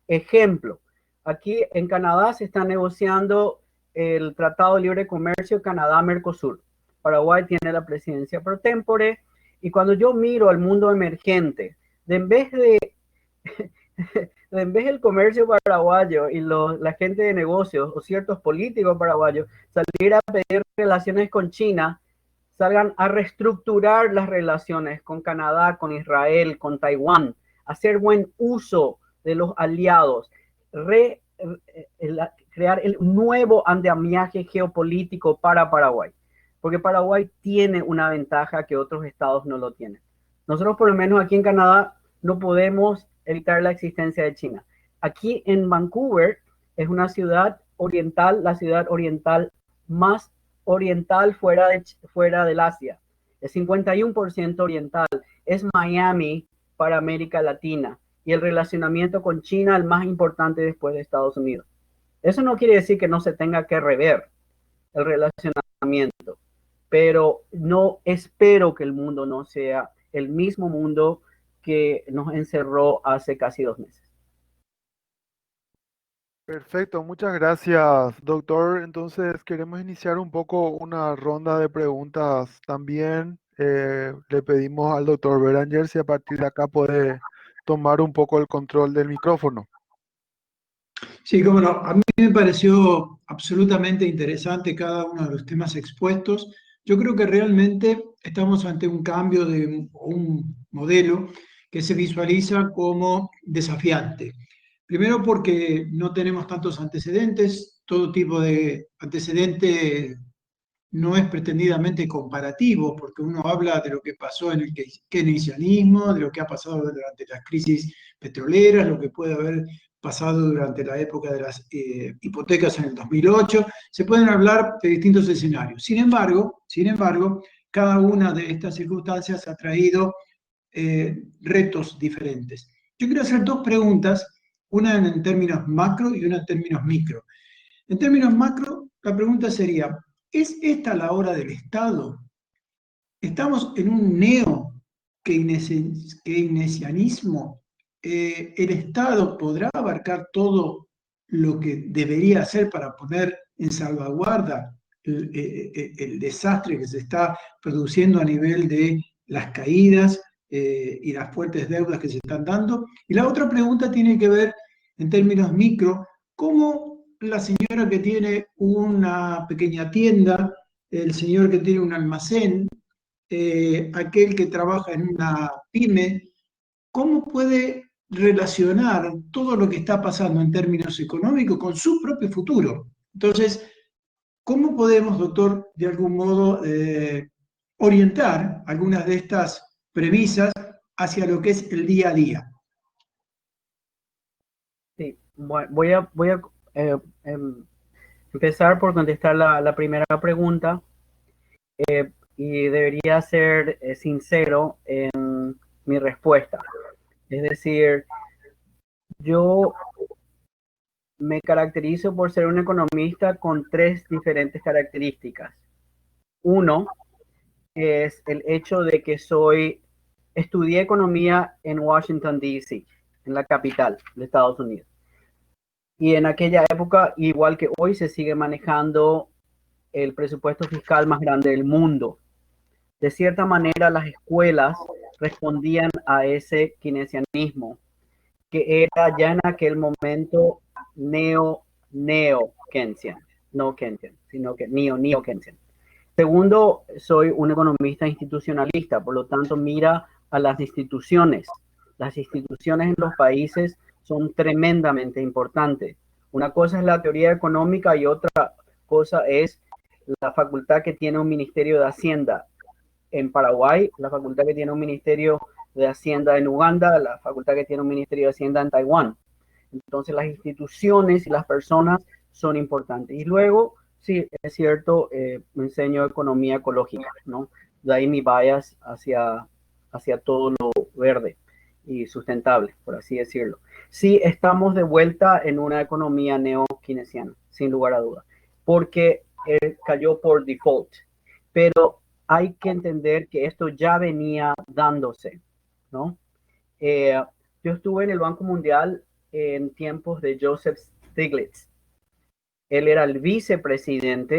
Ejemplo, aquí en Canadá se está negociando el Tratado de Libre Comercio Canadá-Mercosur. Paraguay tiene la presidencia pro tempore, y cuando yo miro al mundo emergente, en vez del comercio paraguayo y la gente de negocios o ciertos políticos paraguayos salir a pedir relaciones con China, salgan a reestructurar las relaciones con Canadá, con Israel, con Taiwán, hacer buen uso de los aliados, crear el nuevo andamiaje geopolítico para Paraguay, porque Paraguay tiene una ventaja que otros estados no lo tienen. Nosotros, por lo menos aquí en Canadá, no podemos evitar la existencia de China. Aquí en Vancouver es una ciudad oriental, la ciudad oriental más oriental fuera del Asia. Es 51% oriental. Es Miami para América Latina. Y el relacionamiento con China el más importante después de Estados Unidos. Eso no quiere decir que no se tenga que rever el relacionamiento, pero no espero que el mundo no sea el mismo mundo que nos encerró hace casi 2 meses. Perfecto, muchas gracias, doctor. Entonces, queremos iniciar un poco una ronda de preguntas también. Le pedimos al doctor Beranger si a partir de acá puede tomar un poco el control del micrófono. Sí, cómo no. A mí me pareció absolutamente interesante cada uno de los temas expuestos. Yo creo que realmente estamos ante un cambio de un modelo que se visualiza como desafiante. Primero porque no tenemos tantos antecedentes, todo tipo de antecedentes no es pretendidamente comparativo, porque uno habla de lo que pasó en el keynesianismo, de lo que ha pasado durante las crisis petroleras, lo que puede haber pasado durante la época de las hipotecas en el 2008. Se pueden hablar de distintos escenarios. Sin embargo, cada una de estas circunstancias ha traído retos diferentes. Yo quiero hacer dos preguntas, una en términos macro y una en términos micro. En términos macro, la pregunta sería, ¿es esta la hora del Estado? ¿Estamos en un neo-keynesianismo? ¿El Estado podrá abarcar todo lo que debería hacer para poner en salvaguarda el desastre que se está produciendo a nivel de las caídas y las fuertes deudas que se están dando? Y la otra pregunta tiene que ver, en términos micro, ¿cómo la señora que tiene una pequeña tienda, el señor que tiene un almacén, aquel que trabaja en una pyme, cómo puede relacionar todo lo que está pasando en términos económicos con su propio futuro? Entonces, ¿cómo podemos, doctor, de algún modo orientar algunas de estas premisas hacia lo que es el día a día? Sí, voy a eh, empezar por contestar la primera pregunta, y debería ser sincero en mi respuesta. Es decir, yo me caracterizo por ser un economista con tres diferentes características. Uno es el hecho de que estudié economía en Washington, D.C., en la capital de Estados Unidos. Y en aquella época, igual que hoy, se sigue manejando el presupuesto fiscal más grande del mundo. De cierta manera, las escuelas respondían a ese keynesianismo, que era ya en aquel momento neo-keynesian, no keynesian, sino que neo-keynesian. Segundo, soy un economista institucionalista, por lo tanto mira a las instituciones. Las instituciones en los países son tremendamente importantes. Una cosa es la teoría económica y otra cosa es la facultad que tiene un Ministerio de Hacienda en Paraguay, la facultad que tiene un Ministerio de Hacienda en Uganda, la facultad que tiene un Ministerio de Hacienda en Taiwán. Entonces las instituciones y las personas son importantes. Y luego, sí, es cierto, me enseño economía ecológica, ¿no? De ahí mi bias hacia todo lo verde y sustentable, por así decirlo. Sí, estamos de vuelta en una economía neo-keynesiana, sin lugar a dudas, porque cayó por default. Pero hay que entender que esto ya venía dándose, ¿no? Yo estuve en el Banco Mundial en tiempos de Joseph Stiglitz. él era el vicepresidente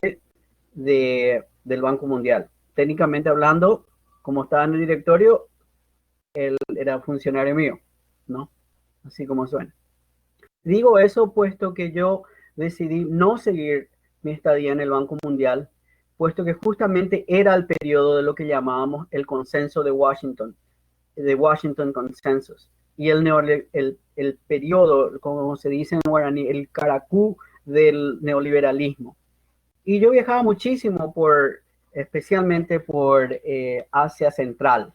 del Banco Mundial. Técnicamente hablando, como estaba en el directorio, él era funcionario mío, ¿no? Así como suena. Digo eso puesto que yo decidí no seguir mi estadía en el Banco Mundial, puesto que justamente era el periodo de lo que llamábamos el consenso de Washington Consensus, y el periodo, como se dice en guaraní, el caracú del neoliberalismo. Y yo viajaba muchísimo especialmente por Asia Central,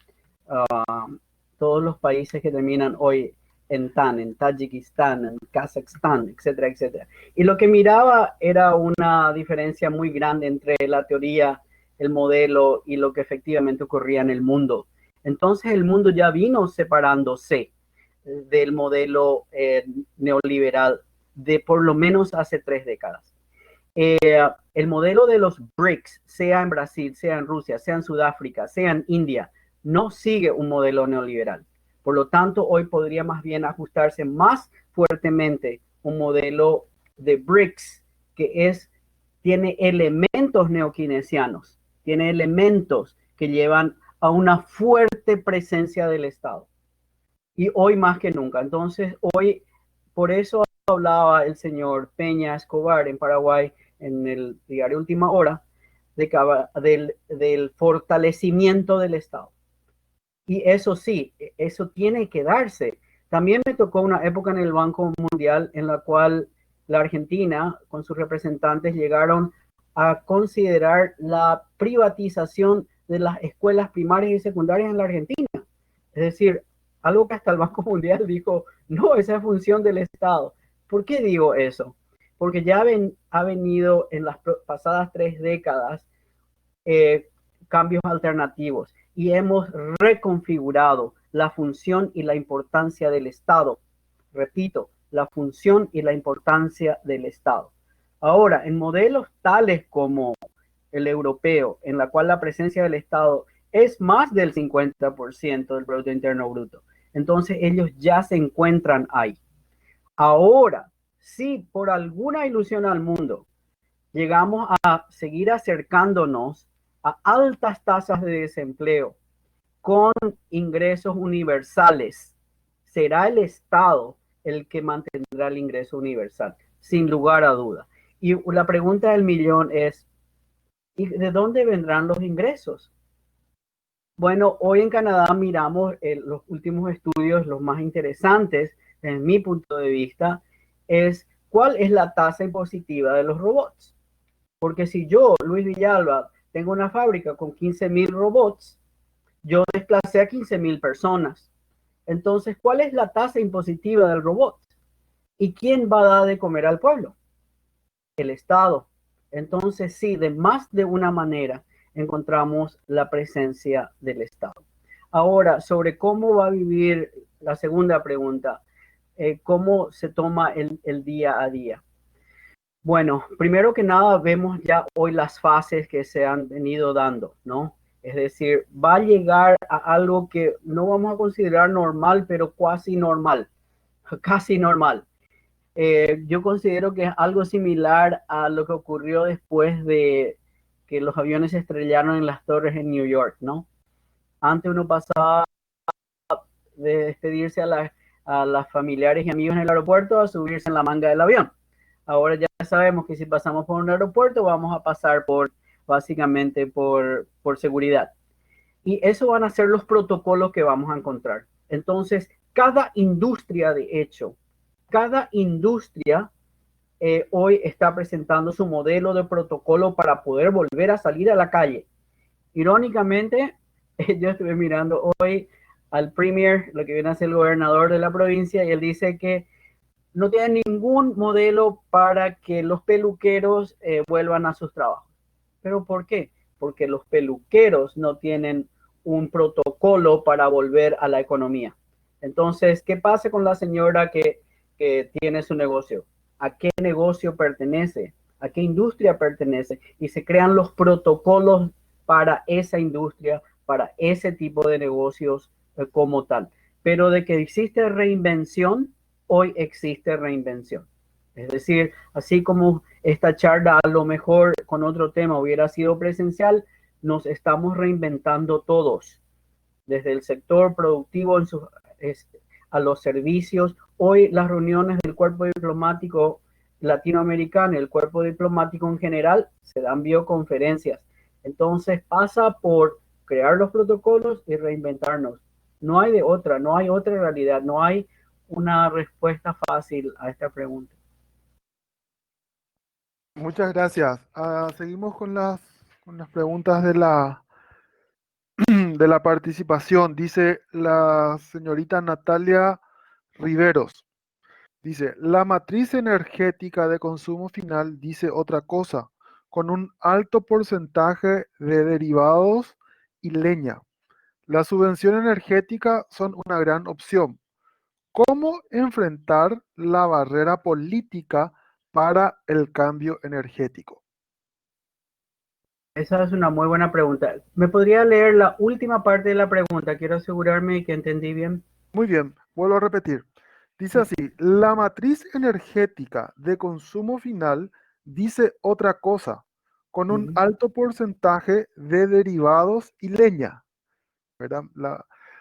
todos los países que terminan hoy en TAN, en Tayikistán, en Kazajstán, etcétera, etcétera. Y lo que miraba era una diferencia muy grande entre la teoría, el modelo y lo que efectivamente ocurría en el mundo. Entonces el mundo ya vino separándose del modelo neoliberal de por lo menos hace 3 décadas. El modelo de los BRICS, sea en Brasil, sea en Rusia, sea en Sudáfrica, sea en India, no sigue un modelo neoliberal. Por lo tanto, hoy podría más bien ajustarse más fuertemente un modelo de BRICS que tiene elementos neokeynesianos, tiene elementos que llevan a una fuerte presencia del Estado. Y hoy más que nunca. Entonces, hoy, por eso hablaba el señor Peña Escobar en Paraguay, en el diario Última Hora, del fortalecimiento del Estado. Y eso sí, eso tiene que darse. También me tocó una época en el Banco Mundial en la cual la Argentina, con sus representantes, llegaron a considerar la privatización de las escuelas primarias y secundarias en la Argentina. Es decir, algo que hasta el Banco Mundial dijo, no, esa es función del Estado. ¿Por qué digo eso? Porque ya ha venido en las pasadas 3 décadas cambios alternativos y hemos reconfigurado la función y la importancia del Estado. Repito, la función y la importancia del Estado. Ahora, en modelos tales como el europeo, en la cual la presencia del Estado es más del 50% del Producto Interno Bruto, entonces ellos ya se encuentran ahí. Ahora, si por alguna ilusión al mundo llegamos a seguir acercándonos a altas tasas de desempleo con ingresos universales, será el Estado el que mantendrá el ingreso universal, sin lugar a duda. Y la pregunta del millón es, ¿y de dónde vendrán los ingresos? Bueno, hoy en Canadá miramos los últimos estudios, los más interesantes, desde mi punto de vista, es cuál es la tasa impositiva de los robots. Porque si yo, Luis Villalba, tengo una fábrica con 15,000 robots, yo desplacé a 15,000 personas. Entonces, ¿cuál es la tasa impositiva del robot? ¿Y quién va a dar de comer al pueblo? El Estado. Entonces, sí, de más de una manera encontramos la presencia del Estado. Ahora, sobre cómo va a vivir la segunda pregunta, cómo se toma el día a día. Bueno, primero que nada vemos ya hoy las fases que se han venido dando, ¿no? Es decir, va a llegar a algo que no vamos a considerar normal, pero casi normal, casi normal. Yo considero que es algo similar a lo que ocurrió después de que los aviones se estrellaron en las torres en New York, ¿no? Antes uno pasaba de despedirse a las familiares y amigos en el aeropuerto a subirse en la manga del avión. Ahora ya sabemos que si pasamos por un aeropuerto vamos a pasar básicamente por seguridad. Y eso van a ser los protocolos que vamos a encontrar. Entonces, cada industria, de hecho, cada industria hoy está presentando su modelo de protocolo para poder volver a salir a la calle. Irónicamente, yo estuve mirando hoy al premier, lo que viene a ser el gobernador de la provincia, y él dice que no tiene ningún modelo para que los peluqueros vuelvan a sus trabajos. ¿Pero por qué? Porque los peluqueros no tienen un protocolo para volver a la economía. Entonces, ¿qué pasa con la señora que tiene su negocio? ¿A qué negocio pertenece? ¿A qué industria pertenece? Y se crean los protocolos para esa industria, para ese tipo de negocios como tal. Pero de que existe reinvención, hoy existe reinvención. Es decir, así como esta charla a lo mejor con otro tema hubiera sido presencial, nos estamos reinventando todos, desde el sector productivo a los servicios. Hoy las reuniones del cuerpo diplomático latinoamericano y el cuerpo diplomático en general se dan videoconferencias. Entonces pasa por crear los protocolos y reinventarnos. No hay de otra, no hay otra realidad, no hay una respuesta fácil a esta pregunta. Muchas gracias. Seguimos con las preguntas de la participación. Dice la señorita Natalia Riveros. Dice, la matriz energética de consumo final dice otra cosa, con un alto porcentaje de derivados y leña. La subvención energética son una gran opción. ¿Cómo enfrentar la barrera política para el cambio energético? Esa es una muy buena pregunta. ¿Me podría leer la última parte de la pregunta? Quiero asegurarme que entendí bien. Muy bien, vuelvo a repetir. Dice así, la matriz energética de consumo final dice otra cosa, con un alto porcentaje de derivados y leña, ¿verdad?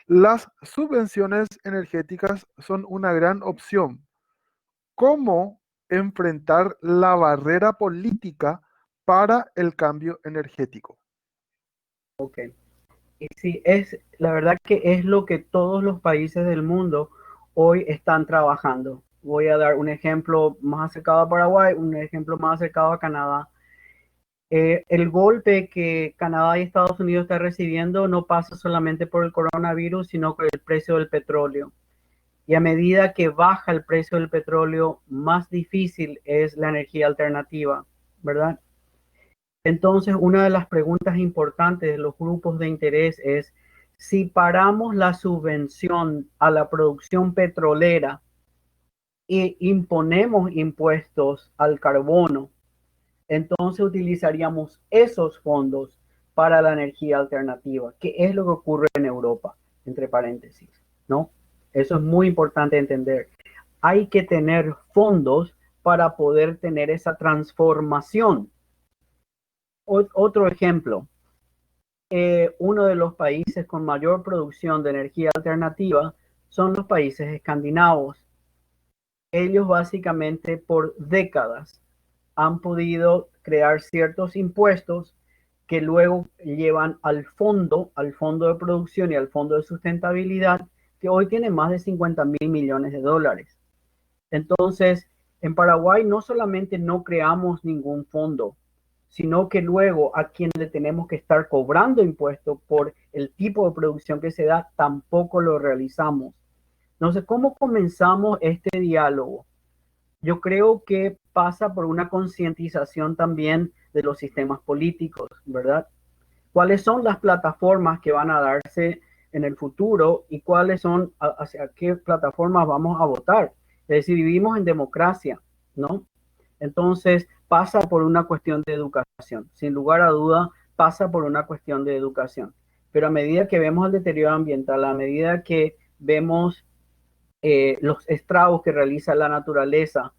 Las subvenciones energéticas son una gran opción. ¿Cómo enfrentar la barrera política para el cambio energético? Ok. Y sí, la verdad que es lo que todos los países del mundo hoy están trabajando. Voy a dar un ejemplo más acercado a Paraguay, un ejemplo más acercado a Canadá. El golpe que Canadá y Estados Unidos están recibiendo no pasa solamente por el coronavirus, sino por el precio del petróleo. Y a medida que baja el precio del petróleo, más difícil es la energía alternativa, ¿verdad? Entonces, una de las preguntas importantes de los grupos de interés es si paramos la subvención a la producción petrolera e imponemos impuestos al carbono, entonces utilizaríamos esos fondos para la energía alternativa, que es lo que ocurre en Europa, entre paréntesis, ¿no? Eso es muy importante entender. Hay que tener fondos para poder tener esa transformación. Otro ejemplo, uno de los países con mayor producción de energía alternativa son los países escandinavos. Ellos básicamente por décadas han podido crear ciertos impuestos que luego llevan al fondo de producción y al fondo de sustentabilidad, que hoy tiene más de 50.000 millones de dólares. Entonces, en Paraguay no solamente no creamos ningún fondo, sino que luego a quien le tenemos que estar cobrando impuestos por el tipo de producción que se da, tampoco lo realizamos. Entonces, ¿cómo comenzamos este diálogo? Yo creo que pasa por una concientización también de los sistemas políticos, ¿verdad? ¿Cuáles son las plataformas que van a darse en el futuro y cuáles son hacia qué plataformas vamos a votar? Es decir, vivimos en democracia, ¿no? Entonces pasa por una cuestión de educación, sin lugar a duda pasa por una cuestión de educación. Pero a medida que vemos el deterioro ambiental, a medida que vemos los estragos que realiza la naturaleza,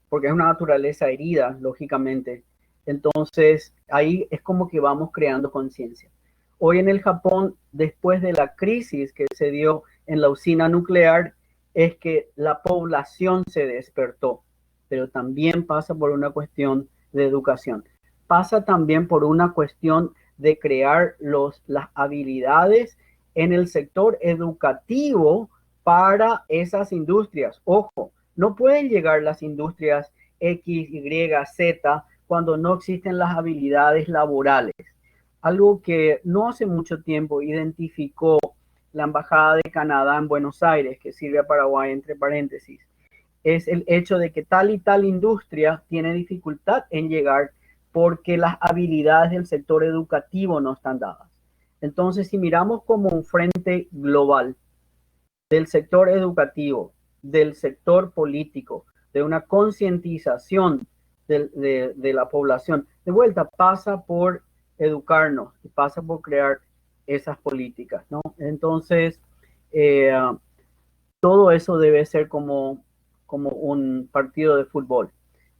porque es una naturaleza herida, lógicamente. Entonces, ahí es como que vamos creando conciencia. Hoy en el Japón, después de la crisis que se dio en la usina nuclear, es que la población se despertó, pero también pasa por una cuestión de educación. Pasa también por una cuestión de crear las habilidades en el sector educativo para esas industrias. Ojo, no pueden llegar las industrias X, Y, Z cuando no existen las habilidades laborales. Algo que no hace mucho tiempo identificó la Embajada de Canadá en Buenos Aires, que sirve a Paraguay entre paréntesis, es el hecho de que tal y tal industria tiene dificultad en llegar porque las habilidades del sector educativo no están dadas. Entonces, si miramos como un frente global, del sector educativo, del sector político, de una concientización de la población. De vuelta, pasa por educarnos y pasa por crear esas políticas, ¿no? Entonces, todo eso debe ser como un partido de fútbol.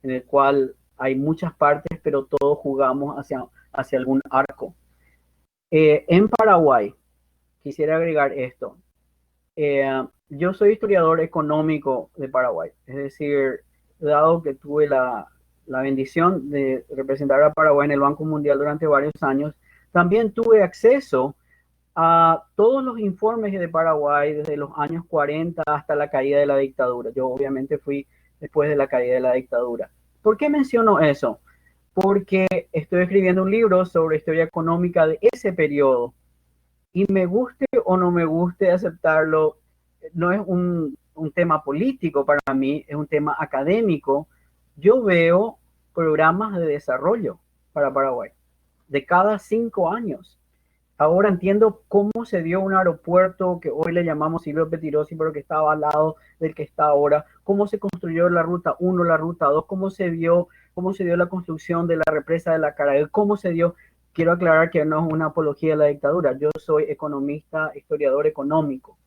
en el cual hay muchas partes, pero todos jugamos hacia algún arco. En Paraguay, quisiera agregar esto. Yo soy historiador económico de Paraguay, es decir, dado que tuve la bendición de representar a Paraguay en el Banco Mundial durante varios años, también tuve acceso a todos los informes de Paraguay desde los años 40 hasta la caída de la dictadura. Yo obviamente fui después de la caída de la dictadura. ¿Por qué menciono eso? Porque estoy escribiendo un libro sobre historia económica de ese periodo y me guste o no me guste aceptarlo, no es un tema político para mí, es un tema académico. Yo veo programas de desarrollo para Paraguay de cada 5 años. Ahora entiendo cómo se dio un aeropuerto que hoy le llamamos Silvio Pettirossi, pero que estaba al lado del que está ahora, cómo se construyó la ruta 1, la ruta 2, cómo se dio la construcción de la represa de la Carael, cómo se dio. Quiero aclarar que no es una apología de la dictadura, yo soy economista, historiador económico,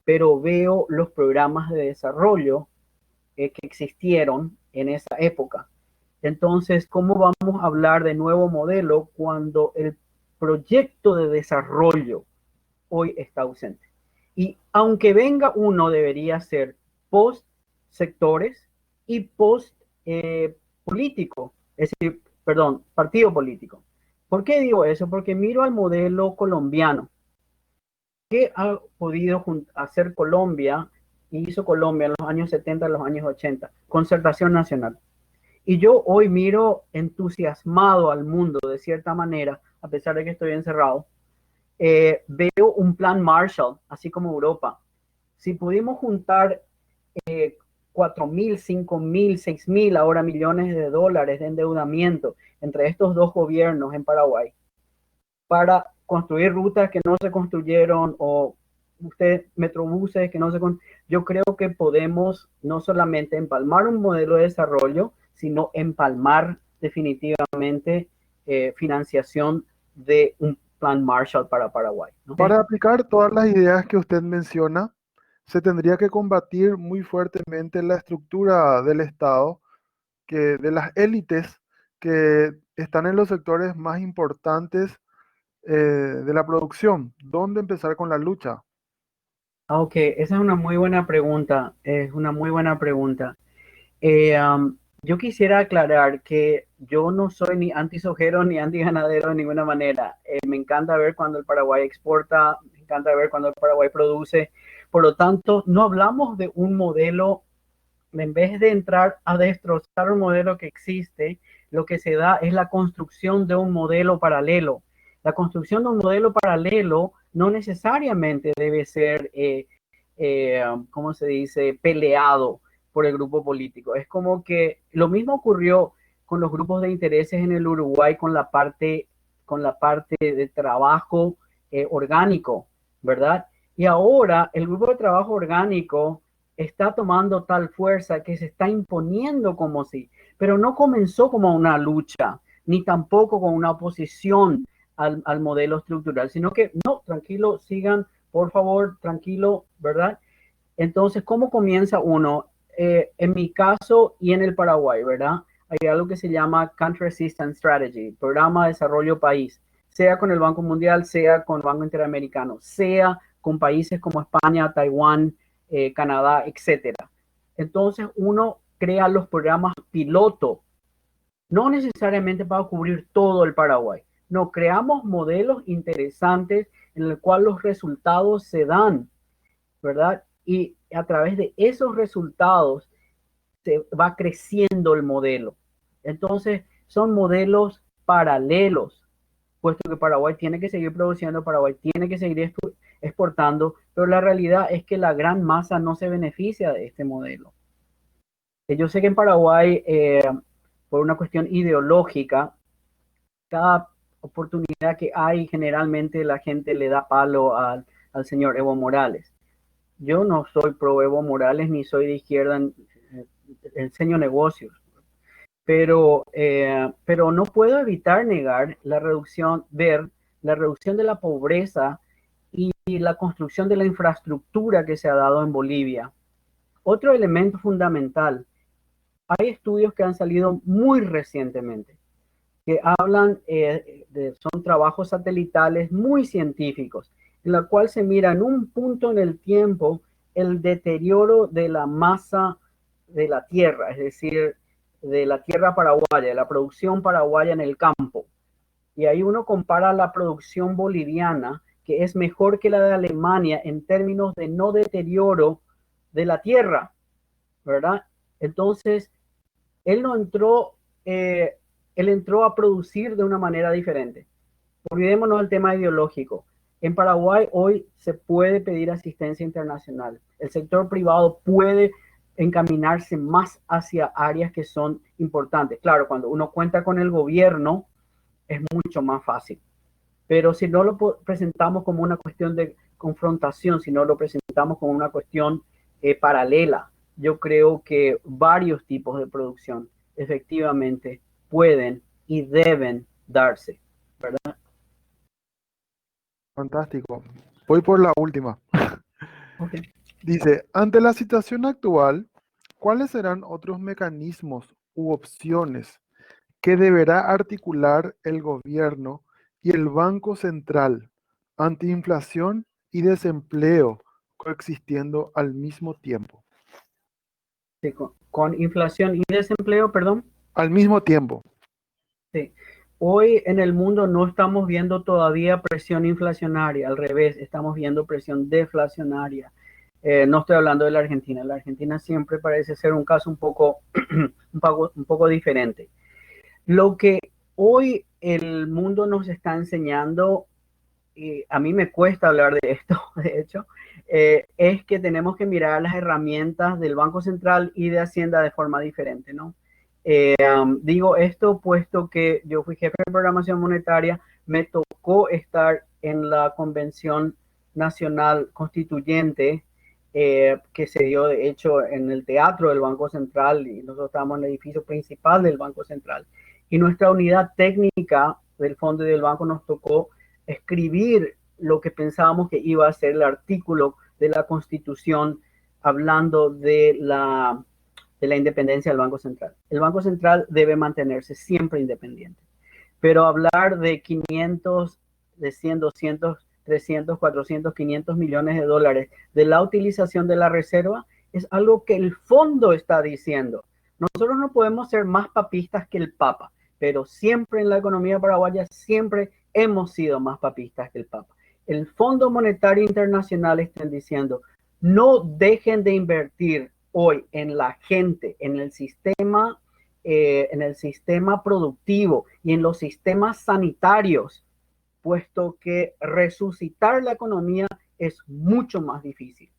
pero veo los programas de desarrollo que existieron en esa época. Entonces, ¿cómo vamos a hablar de nuevo modelo cuando el proyecto de desarrollo hoy está ausente? Y aunque venga uno, debería ser post sectores y post político, es decir, perdón, partido político. ¿Por qué digo eso? Porque miro al modelo colombiano. ¿Qué ha podido hacer Colombia? Hizo Colombia en los años 70, en los años 80, concertación nacional. Y yo hoy miro entusiasmado al mundo de cierta manera, a pesar de que estoy encerrado. Veo un plan Marshall, así como Europa. Si pudimos juntar 4.000, 5.000, 6.000 ahora millones de dólares de endeudamiento entre estos dos gobiernos en Paraguay para construir rutas que no se construyeron o metrobuses que no se construyeron, yo creo que podemos no solamente empalmar un modelo de desarrollo, sino empalmar definitivamente financiación de un plan Marshall para Paraguay, ¿no? Para aplicar todas las ideas que usted menciona, se tendría que combatir muy fuertemente la estructura del Estado, de las élites que están en los sectores más importantes de la producción. ¿Dónde empezar con la lucha? Ok, esa es una muy buena pregunta. Es una muy buena pregunta. Yo quisiera aclarar que yo no soy ni antisojero ni antiganadero de ninguna manera. Me encanta ver cuando el Paraguay exporta, me encanta ver cuando el Paraguay produce. Por lo tanto, no hablamos de un modelo, en vez de entrar a destrozar un modelo que existe, lo que se da es la construcción de un modelo paralelo. La construcción de un modelo paralelo no necesariamente debe ser, ¿cómo se dice?, peleado por el grupo político. Es como que lo mismo ocurrió con los grupos de intereses en el Uruguay con la parte de trabajo orgánico, ¿verdad? Y ahora el grupo de trabajo orgánico está tomando tal fuerza que se está imponiendo como si, pero no comenzó como una lucha, ni tampoco con una oposición al modelo estructural, sino que no, tranquilo, sigan, por favor, tranquilo, ¿verdad? Entonces, ¿cómo comienza uno? En mi caso y en el Paraguay, ¿verdad? Hay algo que se llama Country Assistance Strategy, Programa de Desarrollo País, sea con el Banco Mundial, sea con el Banco Interamericano, sea con países como España, Taiwán, Canadá, etcétera. Entonces, uno crea los programas piloto, no necesariamente para cubrir todo el Paraguay. No, creamos modelos interesantes en el cual los resultados se dan, ¿verdad? Y a través de esos resultados se va creciendo el modelo. Entonces, son modelos paralelos, puesto que Paraguay tiene que seguir produciendo, Paraguay tiene que seguir exportando, pero la realidad es que la gran masa no se beneficia de este modelo. Yo sé que en Paraguay, por una cuestión ideológica, cada oportunidad que hay, generalmente la gente le da palo al señor Evo Morales. Yo no soy pro Evo Morales ni soy de izquierda, enseño negocios, pero no puedo evitar negar ver la reducción de la pobreza y la construcción de la infraestructura que se ha dado en Bolivia. Otro elemento fundamental, Hay estudios que han salido muy recientemente que hablan, son trabajos satelitales muy científicos, en la cual se mira en un punto en el tiempo el deterioro de la masa de la tierra, es decir, de la tierra paraguaya, de la producción paraguaya en el campo. Y ahí uno compara la producción boliviana, que es mejor que la de Alemania en términos de no deterioro de la tierra, ¿verdad? Entonces, él no entró, él entró a producir de una manera diferente. Olvidémonos del tema ideológico. En Paraguay hoy se puede pedir asistencia internacional. El sector privado puede encaminarse más hacia áreas que son importantes. Claro, cuando uno cuenta con el gobierno es mucho más fácil. Pero si no lo presentamos como una cuestión de confrontación, si no lo presentamos como una cuestión paralela, yo creo que varios tipos de producción efectivamente pueden y deben darse, ¿verdad? Fantástico. Voy por la última. Okay. Dice, ante la situación actual, ¿cuáles serán otros mecanismos u opciones que deberá articular el gobierno y el Banco Central ante inflación y desempleo coexistiendo al mismo tiempo? Sí, con inflación y desempleo, perdón. Al mismo tiempo. Sí. Hoy en el mundo no estamos viendo todavía presión inflacionaria, al revés, estamos viendo presión deflacionaria. No estoy hablando de la Argentina. La Argentina siempre parece ser un caso un poco diferente. Lo que hoy el mundo nos está enseñando, y a mí me cuesta hablar de esto, de hecho, es que tenemos que mirar las herramientas del Banco Central y de Hacienda de forma diferente, ¿no? Digo esto puesto que yo fui jefe de programación monetaria, me tocó estar en la Convención Nacional Constituyente, que se dio de hecho en el teatro del Banco Central, y nosotros estábamos en el edificio principal del Banco Central. Y nuestra unidad técnica del fondo y del banco nos tocó escribir lo que pensábamos que iba a ser el artículo de la Constitución hablando de la independencia del Banco Central. El Banco Central debe mantenerse siempre independiente, pero hablar de 500, de 100, 200, 300, 400, 500 millones de dólares de la utilización de la reserva es algo que el fondo está diciendo. Nosotros no podemos ser más papistas que el Papa, pero siempre en la economía paraguaya siempre hemos sido más papistas que el Papa. El Fondo Monetario Internacional está diciendo, no dejen de invertir hoy en la gente, en el sistema productivo y en los sistemas sanitarios, puesto que resucitar la economía es mucho más difícil.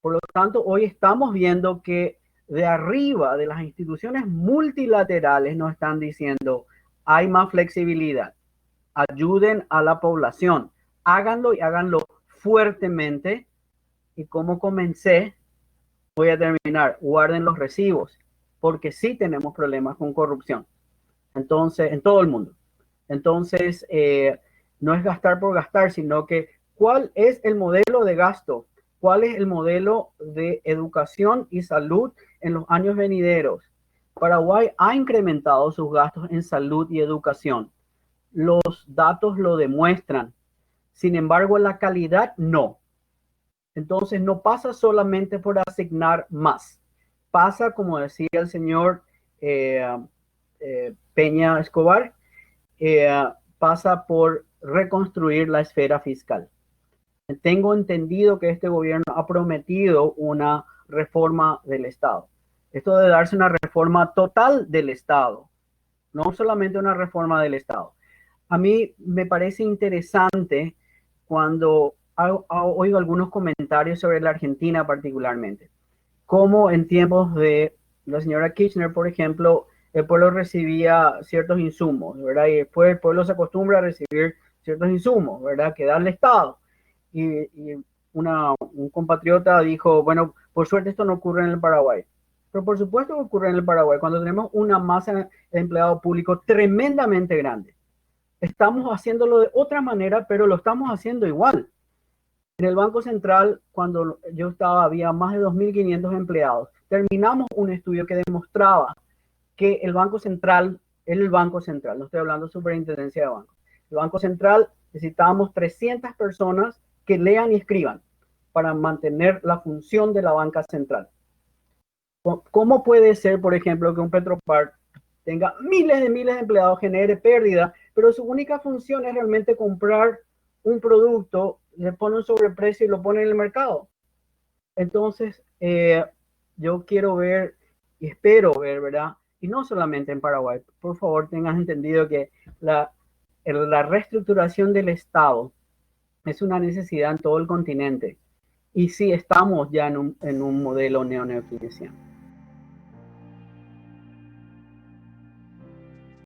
Por lo tanto, hoy estamos viendo que de arriba de las instituciones multilaterales nos están diciendo, hay más flexibilidad, ayuden a la población, háganlo y háganlo fuertemente. Y como comencé, voy a terminar, guarden los recibos, porque sí tenemos problemas con corrupción. Entonces, en todo el mundo. Entonces, no es gastar por gastar, sino que cuál es el modelo de gasto, cuál es el modelo de educación y salud en los años venideros. Paraguay ha incrementado sus gastos en salud y educación. Los datos lo demuestran. Sin embargo, la calidad no. Entonces, no pasa solamente por asignar más. Pasa, como decía el señor Peña Escobar, pasa por reconstruir la esfera fiscal. Tengo entendido que este gobierno ha prometido una reforma del Estado. Esto de darse una reforma total del Estado, no solamente una reforma del Estado. A mí me parece interesante cuando oigo algunos comentarios sobre la Argentina particularmente, como en tiempos de la señora Kirchner, por ejemplo, el pueblo recibía ciertos insumos, ¿verdad? Y después el pueblo se acostumbra a recibir ciertos insumos, ¿verdad? Que da el Estado. Y un compatriota dijo, bueno, por suerte esto no ocurre en el Paraguay. Pero por supuesto que ocurre en el Paraguay, cuando tenemos una masa de empleado público tremendamente grande. Estamos haciéndolo de otra manera, pero lo estamos haciendo igual. En el Banco Central, cuando yo estaba, había más de 2.500 empleados. terminamos un estudio que demostraba que el Banco Central, no estoy hablando de Superintendencia de Bancos, el Banco Central necesitábamos 300 personas que lean y escriban para mantener la función de la banca central. ¿Cómo puede ser, por ejemplo, que un Petropar tenga miles de empleados, genere pérdida, pero su única función es realmente comprar un producto, le pone un sobreprecio y lo pone en el mercado? Entonces, yo quiero ver y espero ver, ¿verdad? Y no solamente en Paraguay. Por favor, tengan entendido que la reestructuración del Estado es una necesidad en todo el continente. Y sí, estamos ya en un modelo neokeynesiano.